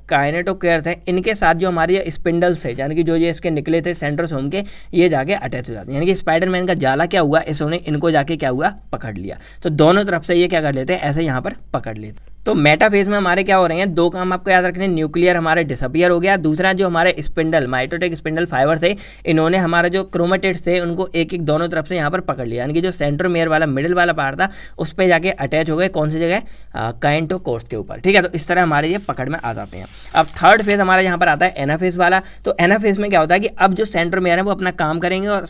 काइनेटोकोर थे इनके साथ जो हमारे स्पिंडल्स थे यानी कि जो ये इसके निकले थे सेंट्रोसोम के, ये जाके अटैच हो जाते हैं। यानी कि स्पाइडरमैन का जाला क्या हुआ, इसने इनको जाके क्या हुआ, पकड़ लिया। तो दोनों तरफ से ये क्या कर लेते हैं, ऐसे यहाँ पर पकड़ लेते हैं। तो मेटाफेज में हमारे क्या हो रहे हैं, दो काम आपको याद रखने, न्यूक्लियर हमारे डिसअपियर हो गया, दूसरा जो हमारे स्पिंडल माइटोटिक स्पिंडल फाइबर थे इन्होंने हमारे जो क्रोमेटिड्स थे उनको एक एक दोनों तरफ से यहाँ पर पकड़ लिया। यानी कि जो सेंट्रोमेयर वाला मिडिल वाला पार्ट था उस पर जाके अटैच हो गए, कौन सी जगह, काइनेटोकोर्स के ऊपर। ठीक है, तो इस तरह हमारे ये पकड़ में आ जाते हैं। अब थर्ड फेज हमारा यहाँ पर आता है एनाफेज वाला। तो एनाफेज में क्या होता है कि अब जो सेंट्रोमेयर है वो अपना काम करेंगे और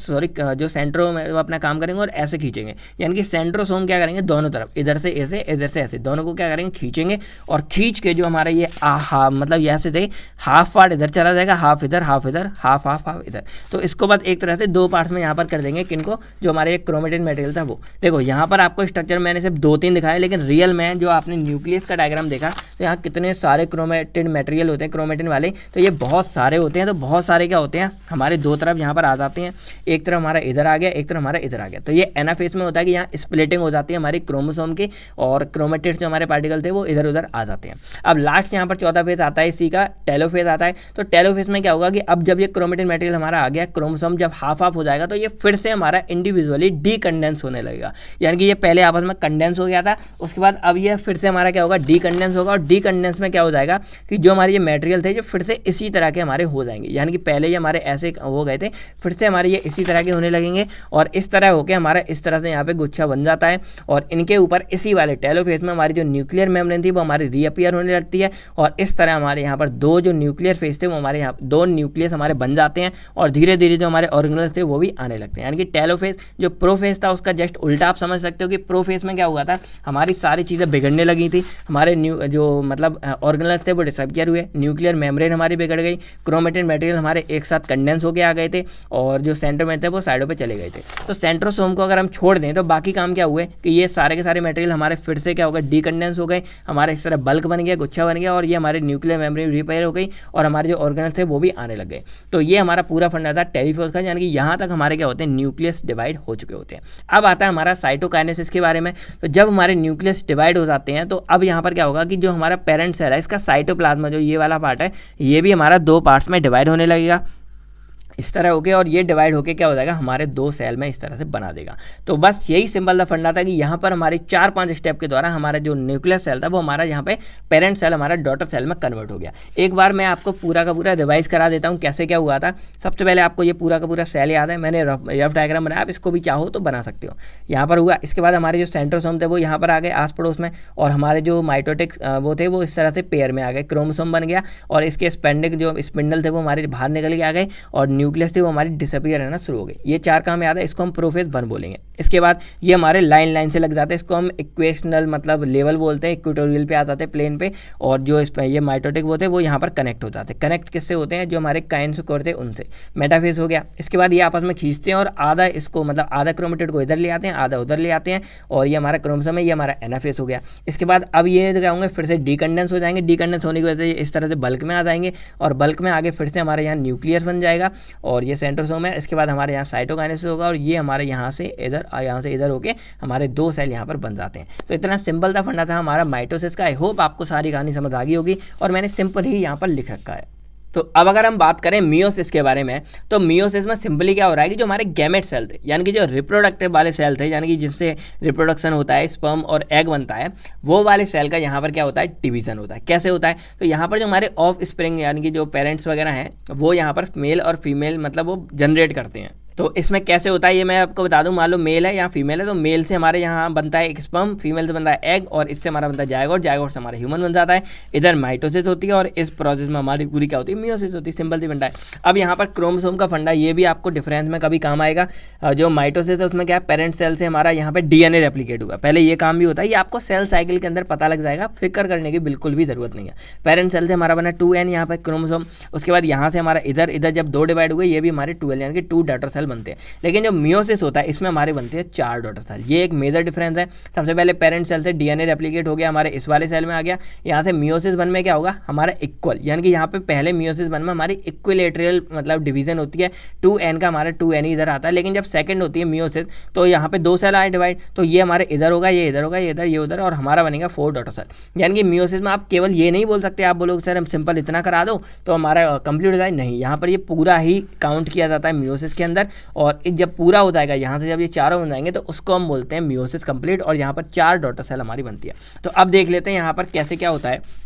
जो सेंट्रोमेयर वो अपना काम करेंगे और ऐसे खींचेंगे। यानी कि सेंट्रोसोम क्या करेंगे, दोनों तरफ इधर से ऐसे इधर से ऐसे दोनों को क्या करेंगे, खींचेंगे और खींच के जो हमारा ये मतलब ये ऐसे थे हाफ पार्ट इधर चला जाएगा, हाफ इधर, हाफ इधर, हाफ हाफ हाफ इधर। तो इसको बाद एक तरह से दो पार्ट्स में यहाँ पर कर देंगे, किनको, जो हमारे एक क्रोमेटिन मटेरियल था वो। देखो यहाँ पर आपको स्ट्रक्चर मैंने सिर्फ 2-3 दिखाए, लेकिन रियल में जो आपने न्यूक्लियस का डायग्राम देखा तो यहाँ कितने सारे क्रोमेटिन मटेरियल होते हैं, क्रोमेटिन वाले, तो ये बहुत सारे होते हैं। तो बहुत सारे क्या होते हैं, हमारे दो तरफ यहाँ पर आ जाते हैं, एक तरफ हमारा इधर आ गया, एक तरफ हमारा इधर आ गया। तो ये एनाफेज में होता है कि यहाँ स्प्लिटिंग हो जाती है हमारी क्रोमोसोम की और क्रोमेटिड्स जो हमारे पार्टिकल थे वो इधर उधर आ जाते हैं। अब लास्ट यहाँ पर चौथा फेज आता है इसी का, टेलोफेज आता है। तो टेलोफेज में क्या होगा कि अब जब ये क्रोमेटिन मटेरियल हमारा आ गया, क्रोमोसोम जब हाफ हाफ हो जाएगा तो ये फिर से हमारा इंडिविजुअली डीकंडेंस होने लगेगा। यानी कि ये पहले आपस में कंडेंस हो गया था, उसके बाद अब ये फिर से हमारा क्या होगा, डीकंडेंस होगा। और डीकंडेंस में क्या हो जाएगा कि जो हमारे ये मटेरियल थे जो फिर से इसी तरह के हमारे हो जाएंगे। यानी कि पहले ये हमारे ऐसे हो गए थे, फिर से हमारे ये इसी तरह के होने लगेंगे और इस तरह होकर हमारा इस तरह से यहाँ पे गुच्छा बन जाता है। और इनके ऊपर इसी वाले टेलोफेज में हमारी जो न्यूक्लियर मेम्ब्रेन थी वो हमारी रीअपियर होने लगती है और इस तरह हमारे यहाँ पर दो जो न्यूक्लियर फेज थे वो हमारे यहाँ दो न्यूक्लियस हमारे बन जाते हैं और धीरे धीरे जो हमारे ऑर्गेनल्स थे वो भी आने लगते हैं। यानी कि टेलोफेज जो प्रोफेज था उसका जस्ट उल्टा आप समझ सकते हो कि प्रोफेज में क्या हुआ था, हमारी सारी चीज़ें बिगड़ने लगी थी, हमारे जो मतलब ऑर्गेनल्स थे वो डिसअपियर हुए, न्यूक्लियर मेम्ब्रेन हमारी बिगड़ गई, क्रोमेटिन मटेरियल हमारे एक साथ कंडेंस होकर आ गए थे और जो सेंट्रोमेयर थे वो साइडों पर चले गए थे। तो सेंट्रोसोम को अगर हम छोड़ दें तो बाकी काम क्या हुए कि ये सारे के सारे मटेरियल हमारे फिर से क्या होगा, डीकंडेंस हो गए, हमारे इस तरह बल्क बन गया, गुच्छा बन गया और ये हमारे न्यूक्लियर मेम्ब्रेन रिपेयर हो गई और हमारे जो ऑर्गेनल्स थे वो भी आने लग गए। तो ये हमारा पूरा फंडा था टेलोफेज का, यानी कि यहाँ तक हमारे क्या होते हैं, न्यूक्लियस डिवाइड हो चुके होते हैं। अब आता है हमारा साइटोकाइनेसिस के बारे में। तो जब हमारे न्यूक्लियस डिवाइड हो जाते हैं तो अब यहाँ पर क्या होगा कि जो हमारा पेरेंट सेल है इसका साइटोप्लाज्मा जो ये वाला पार्ट है ये भी हमारा दो पार्ट्स में डिवाइड होने लगेगा इस तरह हो गया और ये डिवाइड होके क्या हो जाएगा, हमारे दो सेल में इस तरह से बना देगा। तो बस यही सिंपल सा फंडा था कि यहाँ पर हमारी 4-5 स्टेप के द्वारा हमारा जो न्यूक्लियस सेल था वो हमारा यहाँ पे पेरेंट सेल हमारा डॉटर सेल में कन्वर्ट हो गया। एक बार मैं आपको पूरा का पूरा रिवाइज करा देता हूँ कैसे क्या हुआ था। सबसे पहले आपको ये पूरा का पूरा सेल याद है, मैंने रफ डायग्राम बनाया, आप इसको भी चाहो तो बना सकते हो। यहाँ पर हुआ, इसके बाद हमारे जो सेंट्रोसोम थे वो यहाँ पर आ गए आस पड़ोस में और हमारे जो माइटोटिक वो थे वो इस तरह से पेयर में आ गए, क्रोमोसोम बन गया और इसके स्पेंडिक जो स्पिंडल थे वो हमारे बाहर निकल के आ गए और न्यूक्लियस थे वो हमारी डिसअपियर रहना शुरू हो गई। ये 4 काम याद है, इसको हम प्रोफेज 1 बोलेंगे। इसके बाद ये हमारे लाइन से लग जाते हैं, इसको हम इक्वेशनल मतलब लेवल बोलते हैं, इक्वेटोरियल पे आ जाते हैं प्लेन पे और जो इस ये माइटोटिक वो थे वो यहाँ पर कनेक्ट हो जाते हैं। कनेक्ट किससे होते हैं, जो हमारे काइनेटोकोर थे उनसे। मेटाफेज हो गया। इसके बाद ये आपस में खींचते हैं और आधा इसको मतलब आधा क्रोमेटिड को इधर ले आते हैं, आधा उधर ले आते हैं और ये हमारा क्रोमोसोम है, ये हमारा एनाफेज हो गया। इसके बाद अब ये क्या होंगे, फिर से डीकंडेंस हो जाएंगे, डीकंडेंस होने की वजह से इस तरह से बल्क में आ जाएंगे और बल्क में आगे फिर से हमारे यहाँ न्यूक्लियस बन जाएगा और ये सेंट्रोसोम है। इसके बाद हमारे यहाँ साइटोकाइनेसिस होगा और ये हमारे यहाँ से इधर होके हमारे दो सेल यहाँ पर बन जाते हैं। तो इतना सिंपल सा फंडा था हमारा माइटोसिस का। आई होप आपको सारी कहानी समझ आ गई होगी और मैंने सिंपल ही यहाँ पर लिख रखा है। तो अब अगर हम बात करें मियोसिस के बारे में, तो मियोसिस में सिंपली क्या हो रहा है कि जो हमारे गैमेट सेल थे यानी कि जो रिप्रोडक्टिव वाले सेल थे यानी कि जिनसे रिप्रोडक्शन होता है, स्पर्म और एग बनता है, वो वाले सेल का यहाँ पर क्या होता है, डिवीजन होता है। कैसे होता है, तो यहाँ पर जो हमारे ऑफ स्प्रिंग यानी कि जो पेरेंट्स वगैरह हैं वो यहाँ पर मेल और फीमेल मतलब वो जनरेट करते हैं। तो इसमें कैसे होता है ये मैं आपको बता दूं। मान लो मेल है या फीमेल है, तो मेल से हमारे यहाँ बनता है एक स्पर्म, फीमेल से बनता है एग और इससे हमारा बनता है जायगोट, जायगोट से हमारा ह्यूमन बन जाता है। इधर माइटोसिस होती है और इस प्रोसेस में हमारी पूरी क्या होती है, मियोसिस होती है। सिंपल सी फंडा है। अब यहाँ पर क्रोमोसोम का फंडा ये भी आपको डिफरेंस में कभी काम आएगा। जो माइटोसिस है उसमें क्या है, पेरेंट सेल से हमारा यहाँ पे डीएनए रेप्लिकेट हुआ, पहले ये काम भी होता है। ये आपको सेल साइकिल के अंदर पता लग जाएगा, फिक्र करने की बिल्कुल भी जरूरत नहीं है। पेरेंट सेल से हमारा बना 2n यहाँ पर क्रोमोसोम, उसके बाद यहाँ से हमारा इधर जब 2 डिवाइड हुए ये भी हमारे 2l यानी कि 2 डॉटर सेल सेल बनते हैं, लेकिन जो मियोसिस होता है इसमें हमारे बनते हैं 4 डॉटर सेल। ये एक मेजर डिफरेंस है। सबसे पहले पेरेंट सेल से डीएनए रेप्लिकेट हो गया, हमारे इस वाले सेल में आ गया। यहाँ से मियोसिस वन में क्या होगा, हमारा इक्वल, यानी कि यहाँ पे पहले मियोसिस वन में हमारी इक्विलेटरल मतलब डिवीजन होती है, 2n का हमारा 2n इधर आता है। लेकिन जब सेकंड होती है मियोसिस तो यहाँ पे 2 सेल आए डिवाइड, तो ये हमारे इधर होगा, ये इधर होगा, ये इधर, ये उधर, और हमारा बनेगा 4 डॉटर सेल। यानी कि मियोसिस में आप केवल ये नहीं बोल सकते, आप बोलोगे सर हम सिंपल इतना करा दो तो हमारा कंप्लीट हो जाए, नहीं, यहाँ पर ये पूरा ही काउंट किया जाता है मियोसिस के अंदर। और जब पूरा हो जाएगा यहाँ से, जब ये चारों बन जाएंगे तो उसको हम बोलते हैं मियोसिस कंप्लीट, और यहाँ पर 4 डॉटर सेल हमारी बनती है। तो अब देख लेते हैं यहाँ पर कैसे क्या होता है।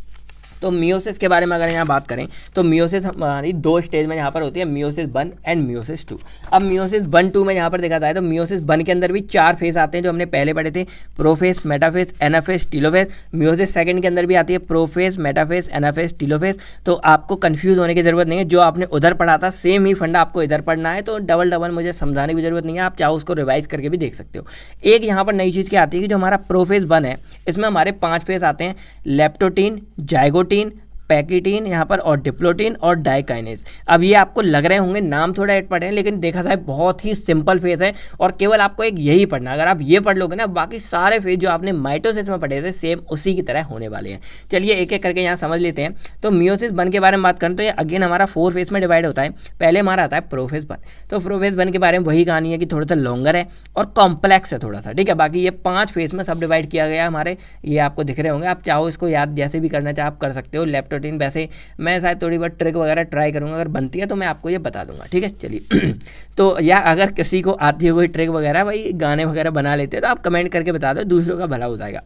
तो मियोसिस के बारे में अगर यहाँ बात करें तो मियोसिस हमारी 2 स्टेज में यहाँ पर होती है, मियोसिस 1 एंड मियोसिस 2। अब मियोसिस 1-2 में यहाँ पर देखा जाए तो मियोसिस 1 के अंदर भी 4 फेज आते हैं जो हमने पहले पढ़े थे, prophase, metaphase, anaphase, telophase. Meiosis 2 के अंदर भी आती है प्रोफेज, मेटाफेज, एनाफेज, टीलोफेज। तो आपको कन्फ्यूज होने की जरूरत नहीं है, जो आपने उधर पढ़ा था सेम ही फंडा आपको इधर पढ़ना है, तो डबल मुझे समझाने की जरूरत नहीं है, आप चाहो उसको रिवाइज करके भी देख सकते हो। एक यहाँ पर नई चीज़ क्या आती है कि जो हमारा प्रोफेज 1 है इसमें हमारे 5 फेज आते हैं, लेप्टोटीन, जाइगोटीन, पैकिटीन यहाँ पर, और डिप्लोटीन और डाइकाइनेज। अब ये आपको लग रहे होंगे नाम थोड़ा ऐड पढ़े हैं, लेकिन देखा जाए बहुत ही सिंपल फेज है और केवल आपको एक यही पढ़ना। अगर आप ये पढ़ लोगे ना, बाकी सारे फेज जो आपने माइटोसिस में पढ़े थे सेम उसी की तरह होने वाले हैं। चलिए एक एक करके यहाँ समझ लेते हैं। तो मियोसिस 1 के बारे में बात करें तो ये अगेन हमारा 4 फेज में डिवाइड होता है। पहले हमारा आता है प्रोफेज 1। तो प्रोफेज 1 के बारे में वही कहानी है कि थोड़ा सा लॉन्गर है और कॉम्प्लेक्स है थोड़ा सा, ठीक है। बाकी ये 5 फेज में सब डिवाइड किया गया हमारे, ये आपको दिख रहे होंगे, आप चाहो इसको याद जैसे भी करना चाहे आप कर सकते हो। लेप्टोटीन वैसे मैं शायद थोड़ी बहुत ट्रिक वगैरह ट्राई करूंगा, अगर बनती है तो मैं आपको ये बता दूंगा, ठीक है। चलिए तो या अगर किसी को आती है कोई ट्रिक वगैरह, भाई गाने वगैरह बना लेते हैं तो आप कमेंट करके बता दो, दूसरों का भला हो जाएगा।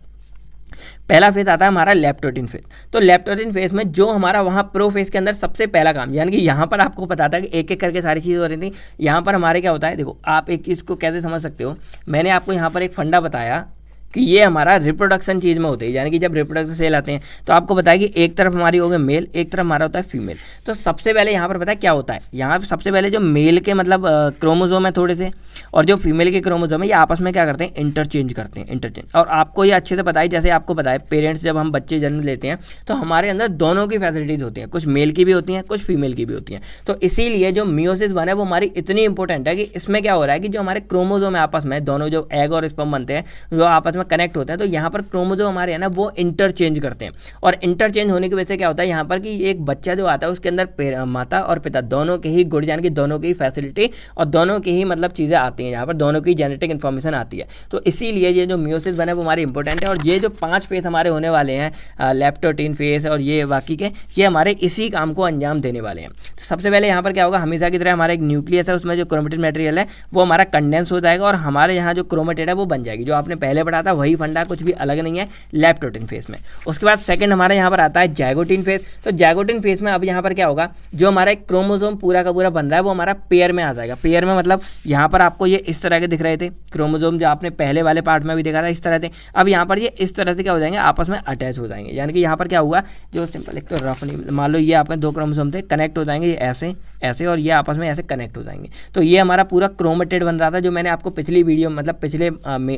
पहला फेज आता है हमारा लेप्टोटीन फेज। तो लेप्टोटीन फेज में जो हमारा वहाँ प्रो फेज के अंदर सबसे पहला काम, यानी कि यहाँ पर आपको पता था कि एक एक करके सारी चीज़ हो रही थी, यहाँ पर हमारे क्या होता है, देखो आप एक चीज़ को कैसे समझ सकते हो, मैंने आपको यहाँ पर एक फंडा बताया कि ये हमारा रिप्रोडक्शन चीज़ में होते हैं, यानी कि जब रिप्रोडक्शन सेल आते हैं तो आपको पता है कि एक तरफ हमारी हो गई मेल, एक तरफ हमारा होता है फीमेल। तो सबसे पहले यहाँ पर पता है क्या होता है, यहाँ पर सबसे पहले जो मेल के मतलब क्रोमोजोम है थोड़े से, और जो फीमेल के क्रोमोजोम है ये आपस में क्या करते हैं, इंटरचेंज करते हैं, इंटरचेंज। और आपको ये अच्छे से पता है, जैसे आपको पता है पेरेंट्स जब हम बच्चे जन्म लेते हैं तो हमारे अंदर दोनों की फैसिलिटीज़ होती हैं, कुछ मेल की भी होती हैं, कुछ फीमेल की भी होती हैं। तो इसीलिए जो मियोसिस 1 है वो हमारी इतनी इंपॉर्टेंट है कि इसमें क्या हो रहा है कि जो हमारे क्रोमोजोम है आपस में, दोनों जो एग और स्पर्म बनते हैं जो आपस में कनेक्ट होते हैं, तो यहाँ पर क्रोमोजोम हमारे है ना वो इंटरचेंज करते हैं। और इंटरचेंज होने की वजह से क्या होता है यहाँ पर कि एक बच्चा जो आता है उसके अंदर माता और पिता दोनों के ही गुण, यानी कि दोनों की फैसिलिटी और दोनों की ही मतलब चीज़ें आती हैं, यहाँ पर दोनों की जेनेटिक इन्फॉर्मेशन आती है। तो इसीलिए ये जो मियोसिस 1 है वो हमारी इंपॉर्टेंट है। और ये जो 5 फेज हमारे होने वाले हैं, लेप्टोटीन फेज और ये बाकी के, ये हमारे इसी काम को अंजाम देने वाले हैं। तो सबसे पहले यहाँ पर क्या होगा, हमेशा की तरह हमारा एक न्यूक्लियस है, उसमें जो क्रोमेटिन मटेरियल है वो हमारा कंडेंस हो जाएगा और हमारे यहाँ जो क्रोमेटिड है वो बन जाएगी। जो आपने पहले पढ़ा था वही फंडा, कुछ भी अलग नहीं है लेप्टोटीन फेज में। उसके बाद सेकंड हमारे यहाँ पर आता है जाइगोटीन फेज। तो जाइगोटीन फेज में अब यहाँ पर क्या होगा, जो हमारा एक क्रोमोसोम पूरा का पूरा बन रहा है वो हमारा पेयर में आ जाएगा। पेयर में मतलब यहाँ पर आपको ये इस तरह के दिख रहे थे क्रोमोसोम, जो आपने पहले वाले पार्ट में भी देखा था इस तरह से। अब यहाँ पर ये इस तरह से क्या हो जाएंगे, आपस में अटैच हो जाएंगे। यानी कि यहाँ पर क्या हुआ, जो सिंपल एक तो रफ नहीं, मान लो ये आपने 2 क्रोमोसोम थे, कनेक्ट हो जाएंगे, ये ऐसे ऐसे और ये आपस में ऐसे कनेक्ट हो जाएंगे। तो ये हमारा पूरा क्रोमेटेड बन रहा था, जो मैंने आपको पिछली वीडियो मतलब पिछले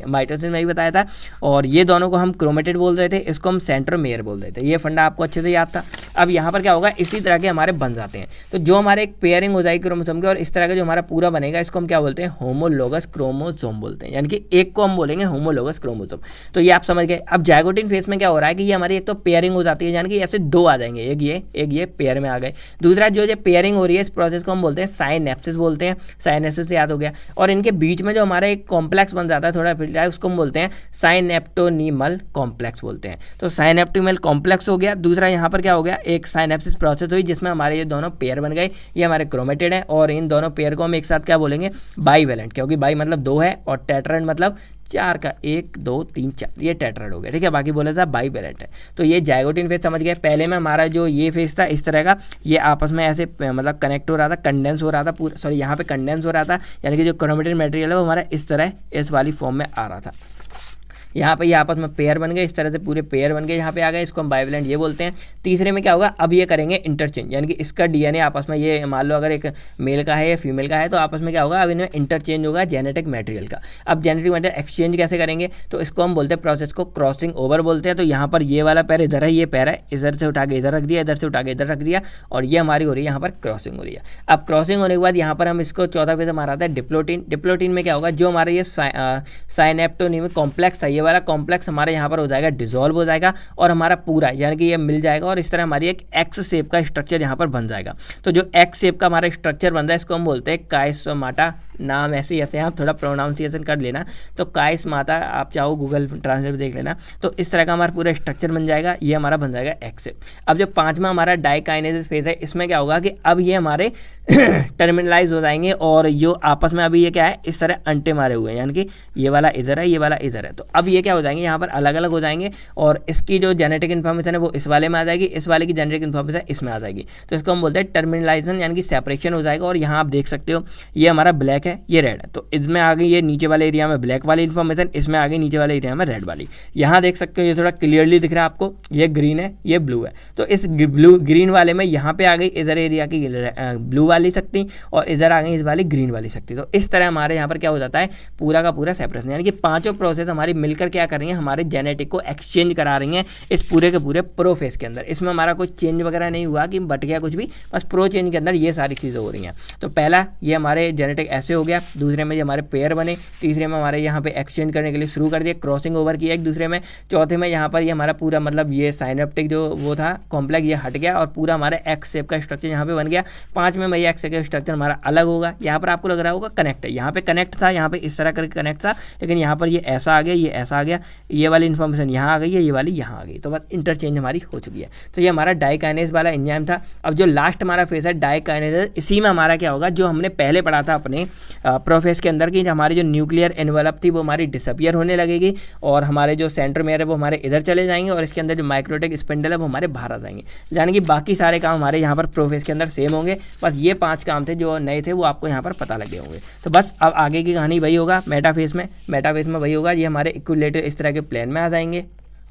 माइटोसिस में भी बताया था। और ये दोनों को हम क्रोमेटेड बोल रहे थे, इसको हम सेंट्रोमेयर बोल रहे थे। ये फंडा आपको अच्छे से याद था। अब यहाँ पर क्या होगा, इसी तरह के हमारे बन जाते हैं। तो जो हमारे एक पेयरिंग हो जाएगी क्रोमोसोम के और इस तरह का जो हमारा पूरा बनेगा, इसको हम क्या बोलते हैं, होमोलोगस क्रोमोसोम बोलते हैं। यानी कि एक को हम बोलेंगे होमोलोगस क्रोमोसोम। तो ये आप समझ गए। अब जाइगोटीन फेज में क्या हो रहा है कि ये हमारी एक तो पेयरिंग हो जाती है, यानी कि ऐसे 2 आ जाएंगे, एक ये पेयर में आ गए। दूसरा जो पेयरिंग हो रही है इस प्रोसेस को हम बोलते हैं साइनेप्सिस बोलते हैं। साइनेप्सिस याद हो गया। और इनके बीच में जो हमारा एक कॉम्प्लेक्स बन जाता है थोड़ा फिर, उसको हम बोलते हैं साइनेप्टोनीमल कॉम्प्लेक्स बोलते हैं। तो साइनेप्टोनीमल कॉम्प्लेक्स हो गया। दूसरा यहाँ पर क्या हो गया, एक साइनेप्सिस प्रोसेस हुई जिसमें हमारे ये दोनों पेयर बन गए। ये हमारे क्रोमेटेड है और इन दोनों पेयर को हम एक साथ क्या बोलेंगे, बाईवेलेंट, क्योंकि बाई मतलब 2 है और टेट्राड मतलब 4 का 1 2 3 4, ये टेट्राड हो गया, ठीक है। बाकी बोला था बाईवेलेंट है। तो ये जाइगोटीन फेज समझ गए। पहले में हमारा जो ये फेज था इस तरह का, ये आपस में ऐसे मतलब कनेक्ट हो रहा था, कंडेंस हो रहा था पूरा, सॉरी यहाँ पे कंडेंस हो रहा था, यानी कि जो क्रोमेटिन मटेरियल है वो हमारा इस तरह इस वाली फॉर्म में आ रहा था। यहाँ पे ये आपस में पेयर बन गए, इस तरह से पूरे पेयर बन गए, यहाँ पे आ गए, इसको हम बाइवेलेंट ये बोलते हैं। तीसरे में क्या होगा, अब ये करेंगे इंटरचेंज, यानी कि इसका डीएनए आपस में, ये मान लो अगर एक मेल का है या फीमेल का है, तो आपस में क्या होगा, अब इनमें इंटरचेंज होगा जेनेटिक मटेरियल का। अब जेनेटिक मटेरियल एक्सचेंज कैसे करेंगे, तो इसको हम बोलते हैं प्रोसेस को क्रॉसिंग ओवर बोलते हैं। तो यहाँ पर ये वाला पैर इधर है, ये पैर है, इधर से उठा के इधर रख दिया, इधर से उठा के इधर रख दिया, और ये हमारी हो रही है यहाँ पर क्रॉसिंग हो रही है। अब क्रॉसिंग होने के बाद यहाँ पर हम इसको चौथा फेज हमारा आता है डिप्लोटीन। डिप्लोटीन में क्या होगा, जो हमारा ये साइनेप्टोनिम कॉम्प्लेक्स था, ये वाला कॉम्प्लेक्स हमारे यहाँ पर हो जाएगा, डिसॉल्व हो जाएगा, और हमारा पूरा यानी कि ये मिल जाएगा, और इस तरह हमारी एक एक्स शेप का स्ट्रक्चर यहाँ पर बन जाएगा। तो जो एक्स शेप का हमारा स्ट्रक्चर बन रहा है, इसको हम बोलते हैं काइसोमाटा। नाम ऐसे ऐसे आप थोड़ा प्रोनाउंसिएशन कर लेना, तो काइसमाटा आप चाहो गूगल ट्रांसलेट देख लेना। तो इस तरह का हमारा पूरा स्ट्रक्चर बन जाएगा, ये हमारा बन जाएगा एक्स शेप। अब जो पांचवा हमारा डाइकाइनेसिस फेज है, इसमें क्या होगा कि अब ये हमारे टर्मिनलाइज हो जाएंगे, और जो आपस में अभी ये क्या है, इस तरह अंटे मारे हुए हैं, यानी कि ये वाला इधर है, ये वाला इधर है। तो अब ये क्या हो जाएंगे, यहाँ पर अलग अलग हो जाएंगे, और इसकी जो जेनेटिक इन्फॉर्मेशन है वो इस वाले में आ जाएगी, इस वाले की जेनेटिक इन्फॉर्मेशन इसमें आ जाएगी। तो इसको हम बोलते हैं टर्मिनलाइजेशन, यानी कि सेपरेशन हो जाएगा। और यहाँ आप देख सकते हो, ये हमारा ब्लैक है, ये रेड है, तो इसमें आ गई ये नीचे वाले एरिया में ब्लैक वाली इन्फॉर्मेशन, इसमें आ गई नीचे वाले एरिया में रेड वाली। यहाँ देख सकते हो, ये थोड़ा क्लियरली दिख रहा है आपको, ये ग्रीन है, ये ब्लू है। तो इस ब्लू ग्रीन वाले में यहाँ पे आ गई इधर एरिया की ब्लू वाली शक्ति, और इधर आ गई इस वाली ग्रीन वाली शक्ति। तो इस तरह हमारे यहाँ पर क्या हो जाता है, पूरा का पूरा सेपरेशन, यानी कि पांचों प्रोसेस हमारी मिलकर क्या कर रही हैं, हमारे जेनेटिक को एक्सचेंज करा रही हैं इस पूरे के पूरे प्रोफेस के अंदर। इसमें हमारा कोई चेंज वगैरह नहीं हुआ कि बट गया कुछ भी, बस प्रो चेंज के अंदर ये सारी चीज़ें हो रही हैं। तो पहला ये हमारे जेनेटिक ऐसे हो गया, दूसरे में ये हमारे पेयर बने, तीसरे में हमारे यहाँ पे एक्सचेंज करने के लिए शुरू कर दिया, क्रॉसिंग ओवर किया एक दूसरे में, चौथे में यहाँ पर ये हमारा पूरा मतलब ये साइनेप्टिक जो वो था कॉम्प्लेक्स, ये हट गया, और पूरा हमारा एक्स शेप का स्ट्रक्चर यहाँ पे बन गया। पांचवें में ये एक्स शेप का स्ट्रक्चर हमारा अलग होगा, यहाँ पर आपको लग रहा होगा कनेक्ट है, यहाँ पे कनेक्ट था, यहाँ पे इस तरह करके कनेक्ट था, लेकिन यहाँ पर ये ऐसा आ गया, ये ऐसा आ गया, ये वाली इन्फॉर्मेशन यहाँ आ गई है, ये वाली यहाँ आ गई, तो बस इंटरचेंज हमारी हो चुकी है। तो ये हमारा डाइकाइनेज वाला एंजाइम था। अब जो लास्ट हमारा फेस है डाइकाइनेज, इसी में हमारा क्या होगा, जो हमने पहले पढ़ा था अपने प्रोफेस के अंदर की हमारी जो न्यूक्लियर एनवेलप थी वो हमारी डिसअपियर होने लगेगी, और हमारे जो सेंट्रोमेयर है वो हमारे इधर चले जाएंगे, और इसके अंदर जो माइक्रोटिक स्पिंडल है वो हमारे बाहर आ जाएंगे। यानी कि बाकी सारे काम हमारे यहाँ पर प्रोफेस के अंदर सेम होंगे, बस ये 5 काम थे जो नए थे वो आपको यहाँ पर पता लगे होंगे। तो बस अब आगे की कहानी वही होगा मेटाफेस में वही होगा, ये हमारे इक्विलेटर इस तरह के प्लेन में आ जाएंगे,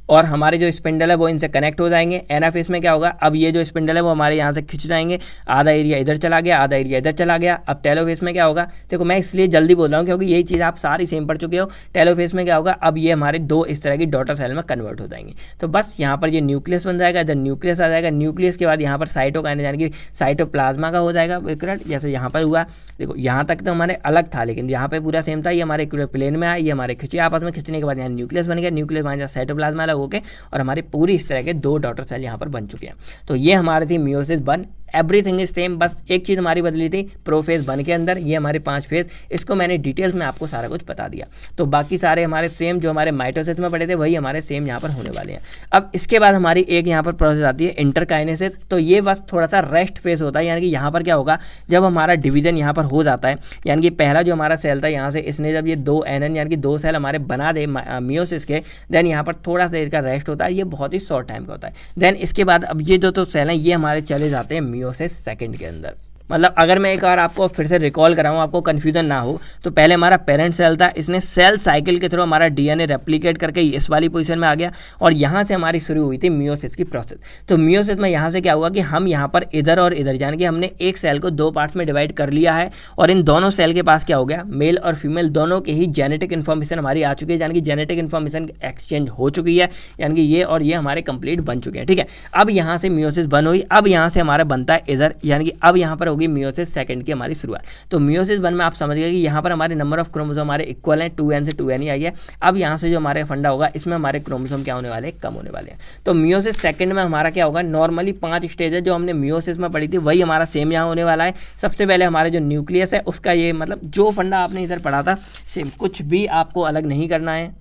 और हमारे जो स्पिंडल है वो इनसे कनेक्ट हो जाएंगे। एनाफेस में क्या होगा, अब ये जो स्पिंडल है वो हमारे यहाँ से खिंच जाएंगे, आधा एरिया इधर चला गया, आधा एरिया इधर चला गया। अब टेलोफेस में क्या होगा, देखो मैं इसलिए जल्दी बोल रहा हूँ क्योंकि यही चीज़ आप सारी सेम पढ़ चुके हो। टेलोफेस में क्या होगा, अब ये हमारे 2 इस तरह की डॉटर सेल में कन्वर्ट हो जाएंगे। तो बस यहाँ पर ये न्यूक्लियस बन जाएगा, इधर न्यूक्लियस आ जाएगा, न्यूक्लियस के बाद यहाँ पर साइटोकाइनेज यानी कि साइटोप्लाज्मा का हो जाएगा विकरण, जैसे यहाँ पर हुआ। देखो यहाँ तक तो हमारे अलग था, लेकिन यहाँ पे पूरा सेम था, ये हमारे प्लेन में आया, ये हमारे खिंचे आपस में, खिंचने के बाद यहाँ न्यूक्लियस बन गया, न्यूक्लियस बन जाए साइटोप्लाज्मा अलग होकर, और हमारे पूरी इस तरह के 2 डॉटर सेल यहाँ पर बन चुके हैं। तो ये हमारे थी मियोसिस 1, एवरीथिंग इज सेम, बस एक चीज़ हमारी बदली थी प्रोफेज 1 के अंदर, ये हमारे 5 फेज, इसको मैंने डिटेल्स में आपको सारा कुछ बता दिया। तो बाकी सारे हमारे सेम जो हमारे माइटोसिस में पढ़े थे वही हमारे सेम यहाँ पर होने वाले हैं। अब इसके बाद हमारी एक यहाँ पर प्रोसेस आती है इंटरकाइनेसिस। तो ये बस थोड़ा सा रेस्ट फेज होता है, यानी कि यहाँ पर क्या होगा, जब हमारा डिवीजन यहाँ पर हो जाता है, यानी कि पहला जो हमारा सेल था यहाँ से, इसने जब ये 2 NN यानी कि 2 सेल हमारे बना दे मियोसिस के, देन यहाँ पर थोड़ा सा देर का रेस्ट होता है, ये बहुत ही शॉर्ट टाइम का होता है। देन इसके बाद अब ये जो तो सेल हैं ये हमारे चले जाते हैं मियोसिस 2 के अंदर। मतलब अगर मैं एक बार आपको फिर से रिकॉल कराऊँ, आपको कन्फ्यूजन ना हो, तो पहले हमारा पेरेंट सेल था, इसने सेल साइकिल के थ्रू हमारा DNA रेप्लिकेट करके इस वाली पोजीशन में आ गया, और यहाँ से हमारी शुरू हुई थी मियोसिस की प्रोसेस। तो मियोसिस में यहाँ से क्या हुआ कि हम यहाँ पर इधर और इधर, यानी कि हमने एक सेल को 2 पार्ट्स में डिवाइड कर लिया है, और इन दोनों सेल के पास क्या हो गया, मेल और फीमेल दोनों के ही जेनेटिक इन्फॉर्मेशन हमारी आ चुकी है, यानी कि जेनेटिक इन्फॉर्मेशन एक्सचेंज हो चुकी है, यानी कि ये और ये हमारे कंप्लीट बन चुके हैं। ठीक है, अब यहाँ से मियोसिस 1 हुई, अब यहाँ से हमारा बनता है इधर, यानी कि अब यहाँ पर होगी मियोसिस 2 की हमारी शुरुआत। तो मियोसिस 1 में आप समझ गए कि यहाँ पर हमारे नंबर ऑफ क्रोमोसोम हमारे इक्वल हैं, 2n से 2n ही आई है। अब यहाँ से जो हमारे फंडा होगा, इसमें हमारे क्रोमोसोम क्या होने वाले हैं, कम होने वाले हैं। तो मियोसिस 2 में हमारा क्या होगा, नॉर्मली 5 स्टेज है जो हमने मियोसिस में पढ़ी थी, वही हमारा सेम यहाँ होने वाला है। सबसे पहले हमारे जो न्यूक्लियस है उसका ये मतलब जो फंडा आपने इधर पढ़ा था सेम, कुछ भी आपको अलग नहीं करना है।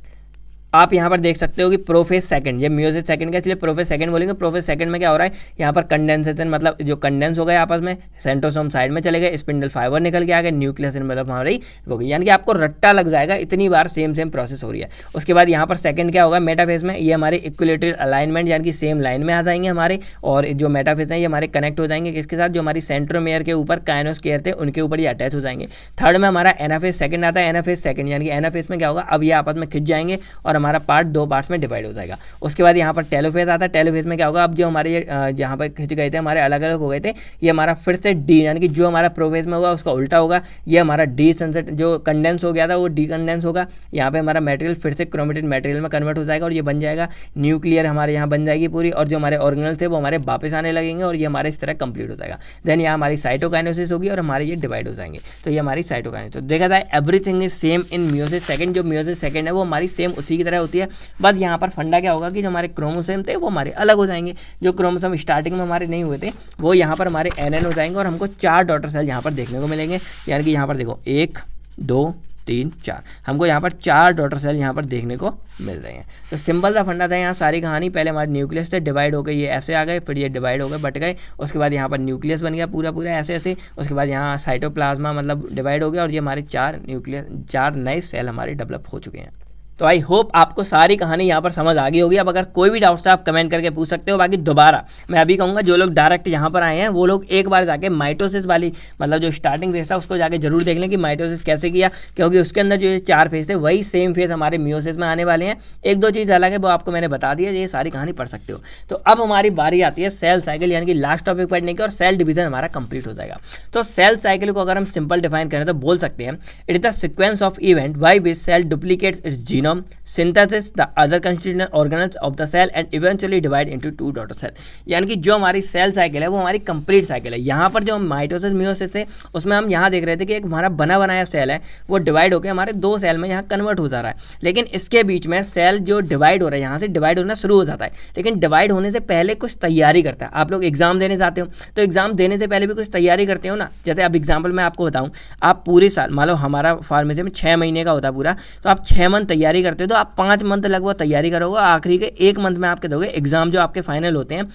आप यहाँ पर देख सकते हो कि प्रोफेज 2, ये मियोसिस 2 का, इसलिए प्रोफेज 2 बोलेंगे। प्रोफेज 2 में क्या हो रहा है, यहाँ पर कंडेंसेशन मतलब जो कंडेंस हो गए आपस में, सेंट्रोसोम साइड में चले गए, स्पिंडल फाइबर निकल के आ गए, न्यूक्लियस मतलब हमारी हो गई, यानी कि आपको रट्टा लग जाएगा, इतनी बार सेम प्रोसेस हो रही है। उसके बाद यहाँ पर 2 क्या होगा, मेटाफेज में ये हमारे इक्विलेटरल अलाइनमेंट यानी कि सेम लाइन में आ जाएंगे हमारे, और जो मेटाफेज हैं ये हमारे कनेक्ट हो जाएंगे किसके साथ, जो हमारी सेंट्रोमेयर के ऊपर काइनोस्फीयर थे उनके ऊपर ये अटैच हो जाएंगे। 3rd में हमारा एनाफेज 2 आता है, एनाफेज 2 यानी कि एनाफेज में क्या होगा, अब ये आपस में खिंच जाएंगे और हमारा पार्ट दो पार्ट्स में डिवाइड हो जाएगा। उसके बाद यहाँ पर टेलोफेज आता है। टेलोफेज में क्या होगा, अब जो हमारे यहाँ पर खिंच गए थे, हमारे अलग अलग हो गए थे, ये हमारा फिर से डी, यानी कि जो हमारा प्रोफेज में होगा उसका उल्टा होगा। ये हमारा डी सेंसेट जो कंडेंस हो गया था वो डी कंडेंस होगा। यहाँ पे हमारा मटेरियल फिर से क्रोमेटेड मटेरियल में कन्वर्ट हो जाएगा और ये बन जाएगा न्यूक्लियर, हमारे यहाँ बन जाएगी पूरी, और जो हमारे ऑर्गेनल्स थे वो हमारे वापस आने लगेंगे और ये हमारे इस तरह कंप्लीट हो जाएगा। देन यहाँ हमारी साइटोकाइनेसिस होगी और हमारे ये डिवाइड हो जाएंगे। तो ये हमारी साइटोकाइनेसिस। तो देखा जाए everything is same in meiosis second. जो मियोसिस सेकंड है वो हमारी सेम उसी की तरह होती है, बस यहाँ पर फंडा क्या होगा कि जो हमारे क्रोमोसोम थे वो हमारे अलग हो जाएंगे। जो क्रोमोसोम स्टार्टिंग में हमारे नहीं हुए थे वो यहाँ पर हमारे NN हो जाएंगे और हमको 4 डॉटर सेल यहाँ पर देखने को मिलेंगे। यानी कि यहाँ पर देखो 1 2 3 4, हमको यहाँ पर 4 डॉटर सेल यहाँ पर देखने को मिल रहे हैं। तो सिंपल सा फंडा था यहाँ सारी कहानी। पहले हमारे न्यूक्लियस थे, डिवाइड हो गए, ये ऐसे आ गए, फिर ये डिवाइड हो गए, बट गए। उसके बाद यहाँ पर न्यूक्लियस बन गया पूरा पूरा ऐसे ऐसे। उसके बाद यहाँ साइटोप्लाज्मा मतलब डिवाइड हो गया और ये हमारे 4 नए सेल हमारे डेवलप हो चुके हैं। तो आई होप आपको सारी कहानी यहाँ पर समझ आ गई होगी। अब अगर कोई भी डाउट्स था आप कमेंट करके पूछ सकते हो। बाकी दोबारा मैं अभी कहूँगा जो लोग डायरेक्ट यहाँ पर आए हैं वो लोग एक बार जाके माइटोसिस वाली मतलब जो स्टार्टिंग फेज था उसको जाके जरूर देख लें कि माइटोसिस कैसे किया, क्योंकि उसके अंदर जो 4 फेज थे वही सेम फेज हमारे मियोसिस में आने वाले हैं। 1-2 चीज़ अलग है वो आपको मैंने बता दिया, ये सारी कहानी पढ़ सकते हो। तो अब हमारी बारी आती है सेल साइकिल, यानी कि लास्ट टॉपिक पढ़ने की, और सेल डिवीजन हमारा कंप्लीट हो जाएगा। तो सेल साइकिल को अगर हम सिंपल डिफाइन करें तो बोल सकते हैं it is the sequence of event by which cell duplicates its genome, synthesis the other constituent organelles of the cell and eventually divide into 2 daughter cell। यानी कि जो हमारी सेल साइकिल है वो हमारी कंप्लीट साइकिल है। यहाँ पर जो माइटोसिस मियोसिस थे उसमें हम यहाँ देख रहे थे कि एक हमारा बना बनाया सेल है वो डिवाइड होकर हमारे 2 सेल में यहाँ कन्वर्ट हो जा रहा है, लेकिन इसके बीच में सेल जो डिवाइड हो रहा है यहाँ से डिवाइड होना शुरू हो जाता है, लेकिन डिवाइड होने से पहले कुछ तैयारी करता है। आप लोग एग्जाम देने जाते हो तो एग्जाम देने से पहले भी कुछ तैयारी करते हो ना। जैसे अब एग्जाम्पल मैं आपको बताऊँ, आप पूरे साल मान लो हमारा फार्मेसी में 6 महीने का होता है पूरा, तो आप 6 मंथ तैयारी करते हो तो आप 5 मंथ लगभग तैयारी करोगे, आखिरी के 1 मंथ में आपके दोगे एग्जाम जो आपके फाइनल होते हैं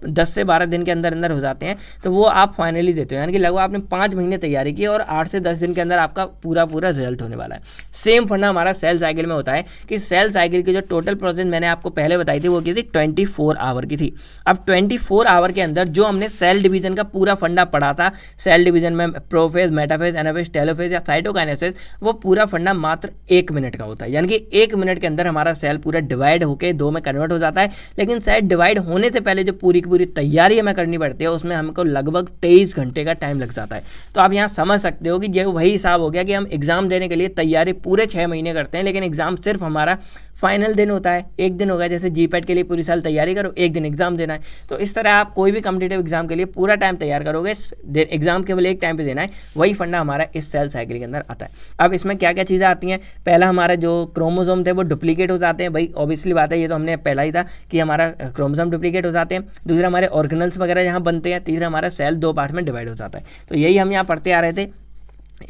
10 से 12 दिन के अंदर अंदर हो जाते हैं, तो वो आप फाइनली देते हो। यानी कि लगभग आपने 5 महीने तैयारी की और 8 से 10 दिन के अंदर आपका पूरा रिजल्ट होने वाला है। सेम फंडा हमारा सेल साइकिल में होता है कि सेल साइकिल की जो टोटल प्रोसेस मैंने आपको पहले बताई थी वो की थी 24 आवर की थी। अब 24 आवर के अंदर जो हमने सेल डिवीजन का पूरा फंडा पढ़ा था, सेल डिवीजन में प्रोफेज, मेटाफेज, एनाफेज, टेलोफेज या साइटोकाइनेसिस, वो पूरा फंडा मात्र 1 मिनट का होता है। यानी कि 1 मिनट के अंदर हमारा सेल पूरा डिवाइड होकर 2 में कन्वर्ट हो जाता है। लेकिन सेल डिवाइड होने से पहले पूरी की पूरी तैयारी हमें करनी पड़ती है, उसमें हमको लगभग 23 घंटे का टाइम लग जाता है। तो आप यहाँ समझ सकते हो कि ये वही हिसाब हो गया कि हम एग्जाम देने के लिए तैयारी पूरे 6 महीने करते हैं, लेकिन एग्जाम सिर्फ हमारा फाइनल दिन होता है, 1 दिन होगा। जैसे जीपैट के लिए पूरी साल तैयारी करो, 1 दिन एग्जाम देना है। तो इस तरह आप कोई भी कॉम्पिटिटिव एग्जाम के लिए पूरा टाइम तैयार करोगे, एग्जाम केवल एक टाइम पे देना है। वही फंडा हमारा इस सेल साइकिल के अंदर आता है। अब इसमें क्या क्या चीज़ें आती हैं, पहला हमारा जो क्रोमोसोम थे वो डुप्लीकेट हो जाते हैं। भाई ऑब्वियसली बात है, ये तो हमने पहला ही था कि हमारा क्रोमोसोम डुप्लीकेट हो जाते हैं। दूसरा हमारे ऑर्गेनल्स वगैरह यहाँ बनते हैं। तीसरा हमारा सेल 2 पार्ट में डिवाइड हो जाता है। तो यही हम यहाँ पढ़ते आ रहे थे।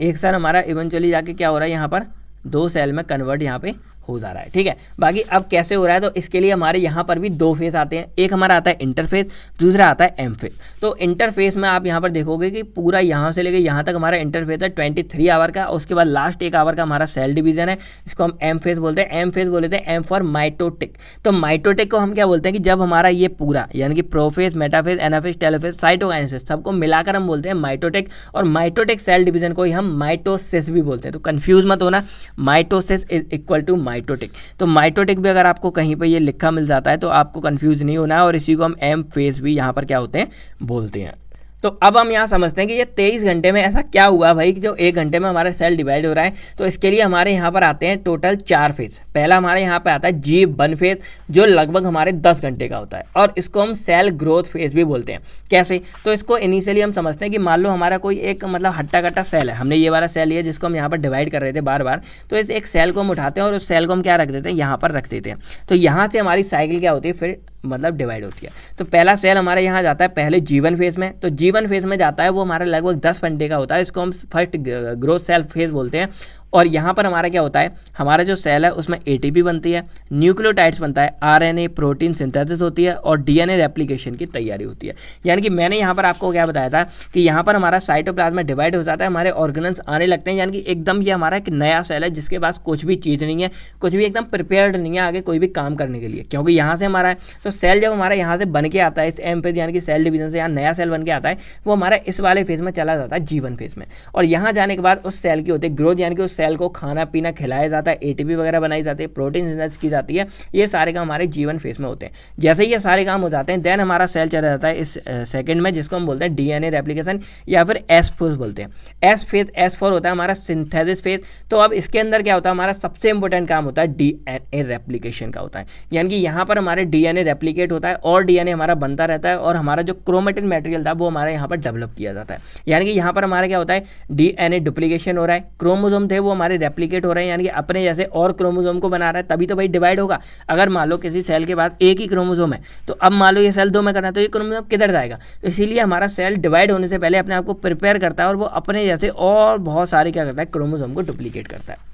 एक साल हमारा इवेंचुअली जाके क्या हो रहा है, यहाँ पर 2 सेल में कन्वर्ट यहाँ पे हो जा रहा है। ठीक है, बाकी अब कैसे हो रहा है, तो इसके लिए हमारे यहाँ पर भी 2 फेज आते हैं। एक हमारा आता है इंटरफेज, दूसरा आता है एम फेज। तो इंटरफेज में आप यहाँ पर देखोगे कि पूरा यहाँ से लेके यहाँ तक हमारा इंटरफेज है 23 आवर का। उसके बाद लास्ट 1 आवर का हमारा सेल डिवीजन है, इसको हम एम फेज बोलते हैं। एम फेज बोलते हैं एम फॉर माइटोटिक। तो माइटोटिक को हम क्या बोलते हैं कि जब हमारा ये पूरा यानी कि prophase, metaphase, anaphase, telophase, cytokinesis सबको मिलाकर हम बोलते हैं माइटोटिक। और माइटोटिक सेल डिवीजन को ही हम माइटोसिस भी बोलते हैं। तो कंफ्यूज मत होना, mitosis is equal to mitotic. तो माइटोटिक भी अगर आपको कहीं पे ये लिखा मिल जाता है तो आपको कंफ्यूज नहीं होना है। और इसी को हम एम फेज भी यहाँ पर क्या होते हैं, बोलते हैं। तो अब हम यहाँ समझते हैं कि ये 23 घंटे में ऐसा क्या हुआ भाई कि जो 1 घंटे में हमारा सेल डिवाइड हो रहा है। तो इसके लिए हमारे यहाँ पर आते हैं टोटल 4 फेज। पहला हमारे यहाँ पे आता है G1 फेज, जो लगभग हमारे 10 घंटे का होता है, और इसको हम सेल ग्रोथ फेज भी बोलते हैं। कैसे, तो इसको इनिशियली हम समझते हैं कि मान लो हमारा कोई एक मतलब हट्टा कट्टा सेल है, हमने ये वाला सेल लिया जिसको हम यहाँ पर डिवाइड कर रहे थे बार बार। तो इस एक सेल को हम उठाते हैं और उस सेल को हम क्या रख देते हैं, यहाँ पर रख देते हैं। तो यहाँ से हमारी साइकिल क्या होती है, फिर मतलब डिवाइड होती है। तो पहला सेल हमारे यहाँ जाता है पहले G1 फेज में। तो G1 फेज में जाता है वो हमारा लगभग 10 घंटे का होता है, इसको हम फर्स्ट ग्रोथ सेल फेज बोलते हैं। और यहाँ पर हमारा क्या होता है, हमारा जो सेल है उसमें ATP बनती है, न्यूक्लियोटाइड्स बनता है, RNA प्रोटीन सिंथेसिस होती है और DNA रेप्लिकेशन की तैयारी होती है। यानी कि मैंने यहाँ पर आपको क्या बताया था कि यहाँ पर हमारा साइटोप्लाज्म डिवाइड हो जाता है, हमारे ऑर्गेनल्स आने लगते हैं। यानी कि एकदम ये हमारा एक नया सेल है जिसके पास कुछ भी चीज़ नहीं है, कुछ भी एकदम प्रिपेयर्ड नहीं है आगे कोई भी काम करने के लिए, क्योंकि यहाँ से हमारा तो सेल जब हमारा यहाँ से बन के आता है इस एम फेज यानी कि सेल डिवीजन से यहाँ नया सेल बन के आता है, वो हमारा इस वाले फेज में चला जाता है G1 फेज में। और यहाँ जाने के बाद उस सेल की होती है ग्रोथ, यानी कि उस सेल को खाना पीना खिलाया जाता है, एटीपी वगैरह बनाई जाती है, प्रोटीन सिंथेसिस की जाती है, ये सारे काम हमारे G1 फेज में होते हैं। जैसे ही ये सारे काम हो जाते हैं देन हमारा सेल चला जाता है इस सेकंड में, जिसको हम बोलते हैं डीएनए रेप्लिकेशन या फिर एस फेज बोलते हैं। एस फेज S4 होता है हमारा सिंथेसिस फेज। तो अब इसके अंदर क्या होता है, हमारा सबसे इंपॉर्टेंट काम होता है डीएनए रेप्लिकेशन का होता है, यानी कि यहाँ पर हमारे डीएनए रेप्लिकेट होता है और डीएनए हमारा बनता रहता है और हमारा जो क्रोमेटिन मटेरियल था वो हमारे यहाँ पर डेवलप किया जाता है। यानी कि यहाँ पर हमारा क्या होता है, डीएनए डुप्लीकेशन हो रहा है, क्रोमोसोम थे वो हमारे रेप्लिकेट हो रहे हैं, यानी कि अपने जैसे और क्रोमोसोम को बना रहा है, तभी तो भाई डिवाइड होगा। अगर मान लो किसी सेल के बाद एक ही क्रोमोसोम है तो अब मान लो ये सेल 2 में करना है तो ये क्रोमोसोम किधर जाएगा। तो इसीलिए हमारा सेल डिवाइड होने से पहले अपने आप को प्रिपेयर करता है और वो अपने जैसे और बहुत सारे क्या करता है, क्रोमोसोम को डुप्लीकेट करता है।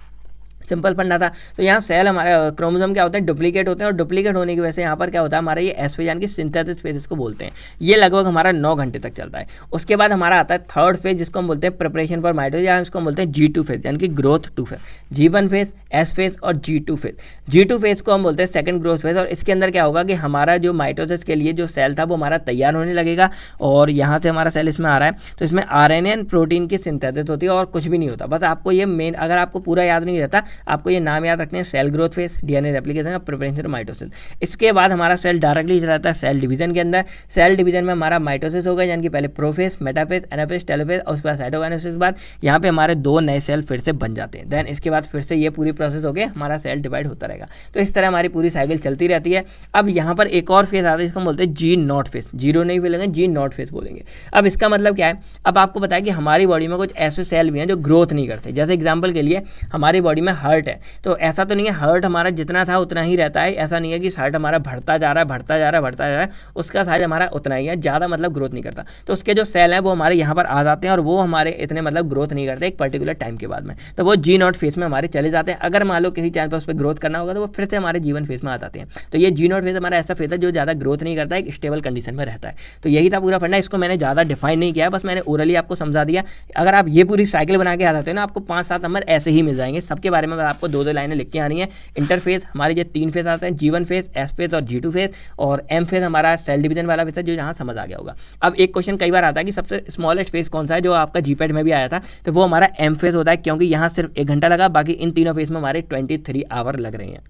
सिंपल पढ़ना था। तो यहाँ सेल हमारे क्रोमोसोम क्या होते हैं, डुप्लीकेट होते हैं, और डुप्लीकेट होने की वजह से यहाँ पर क्या होता है, हमारा ये एस फेज यानी कि सिंथेसिस फेज इसको बोलते हैं। ये लगभग हमारा 9 घंटे तक चलता है। उसके बाद हमारा आता है थर्ड फेज, जिसको हम बोलते हैं प्रिपरेशन फॉर माइटोसिस, या इसको हम बोलते हैं G2 फेज यानी कि growth 2 phase. G1 phase, S phase और G2 फेज। G2 फेज को हम बोलते हैं सेकंड ग्रोथ फेज, और इसके अंदर क्या होगा कि हमारा जो माइटोसिस के लिए जो सेल था वो हमारा तैयार होने लगेगा, और यहाँ से हमारा सेल इसमें आ रहा है तो इसमें आरएनए एंड प्रोटीन की सिंथेसिस होती है और कुछ भी नहीं होता। बस आपको ये मेन, अगर आपको पूरा याद नहीं रहता, आपको ये नाम रखने हैं, cell growth phase, DNA replication और प्रिपरेशन फॉर माइटोसिस। इसके बाद हमारा सेल डायरेक्टली चला जाता है सेल डिवीजन के अंदर। सेल डिवीजन में हमारा माइटोसिस होगा, यानी कि पहले प्रोफेज, मेटाफेज, एनाफेज, टेलोफेज, और उसके बाद साइटोकाइनेसिस के बाद यहाँ पे हमारे 2 नए सेल फिर से बन जाते हैं। देन इसके बाद फिर से ये पूरी प्रोसेस होकर हमारा सेल डिवाइड होता रहेगा। तो इस तरह हमारी पूरी साइकिल चलती रहती है। अब यहाँ पर एक और फेज आता है जिसको बोलते हैं G0 फेज। 0 नहीं बोलेंगे, G0 फेज बोलेंगे। अब इसका मतलब क्या है, अब आपको पता है कि हमारी बॉडी में कुछ ऐसे सेल भी हैं जो ग्रोथ नहीं करते। जैसे एग्जाम्पल के लिए हमारी बॉडी में हार्ट है, तो ऐसा तो नहीं है हार्ट हमारा जितना था उतना ही रहता है, ऐसा नहीं है कि हार्ट हमारा बढ़ता जा रहा है, उसका साइज हमारा उतना ही है, ज़्यादा मतलब ग्रोथ नहीं करता। तो उसके जो सेल हैं वो हमारे यहाँ पर आ जाते हैं और वो हमारे इतने मतलब ग्रोथ नहीं करते एक पर्टिकुलर टाइम के बाद में, तो वो G0 फेज में हमारे चले जाते हैं। अगर मान लो किसी चैनल पर उस पर ग्रोथ करना होगा तो वो फिर से हमारे G1 फेज में आ जाते हैं। तो ये G0 फेज हमारा ऐसा फेज है जो ज़्यादा ग्रोथ नहीं करता है, एक स्टेबल कंडीशन में रहता है। तो यही था पूरा पढ़ना, इसको मैंने ज़्यादा डिफाइन नहीं किया, बस मैंने ओरली आपको समझा दिया। अगर आप ये पूरी साइकिल बना के आ जाते हैं ना, आपको 5-7 नंबर ऐसे ही मिल जाएंगे। सबके बारे में आपको 2-2 लाइनें लिख के आनी है। इंटरफेज हमारे ये 3 फेज आते हैं, G1 फेज, एस फेज और G2 फेज, और एम फेज हमारा सेल डिवीजन वाला फेज है जो यहाँ समझ आ गया होगा। अब एक क्वेश्चन कई बार आता है कि सबसे स्मॉलेस्ट फेज कौन सा है, जो आपका जीपैड में भी आया था, तो वो हमारा एम फेज होता है, क्योंकि यहाँ सिर्फ 1 घंटा लगा, बाकी इन तीनों फेज में हमारे 23 आवर लग रहे हैं।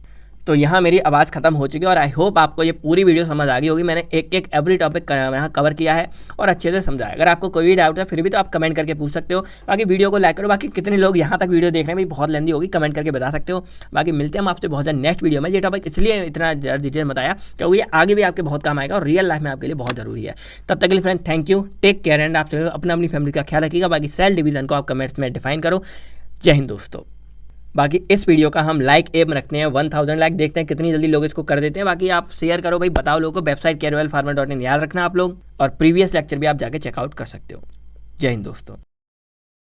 तो यहाँ मेरी आवाज़ खत्म हो चुकी है और आई होप आपको ये पूरी वीडियो समझ आ गई होगी। मैंने एक एवरी टॉपिक यहाँ कवर किया है और अच्छे से समझाया। अगर आपको कोई भी डाउट है फिर भी तो आप कमेंट करके पूछ सकते हो। बाकी वीडियो को लाइक करो। बाकी कितने लोग यहाँ तक वीडियो देख रहे हैं, भी बहुत लेंदी होगी, कमेंट करके बता सकते हो। बाकी मिलते हैं हम आपसे बहुत ज़्यादा नेक्स्ट वीडियो में। ये टॉपिक इसलिए इतना ज़्यादा डिटेल बताया क्योंकि ये आगे भी आपके बहुत काम आएगा और रियल लाइफ में आपके लिए बहुत ज़रूरी है। तब तक के लिए friend thank you, take care and आप अपनी फैमिली का ख्याल रखिएगा। बाकी सेल डिवीजन को आप कमेंट्स में डिफाइन करो। जय हिंद दोस्तों। बाकी इस वीडियो का हम लाइक एम रखते हैं 1000 लाइक, देखते हैं कितनी जल्दी लोग इसको कर देते हैं। बाकी आप शेयर करो भाई, बताओ लोगों को। वेबसाइट careerwellfarmer.in याद रखना आप लोग, और प्रीवियस लेक्चर भी आप जाके चेकआउट कर सकते हो। जय हिंद दोस्तों।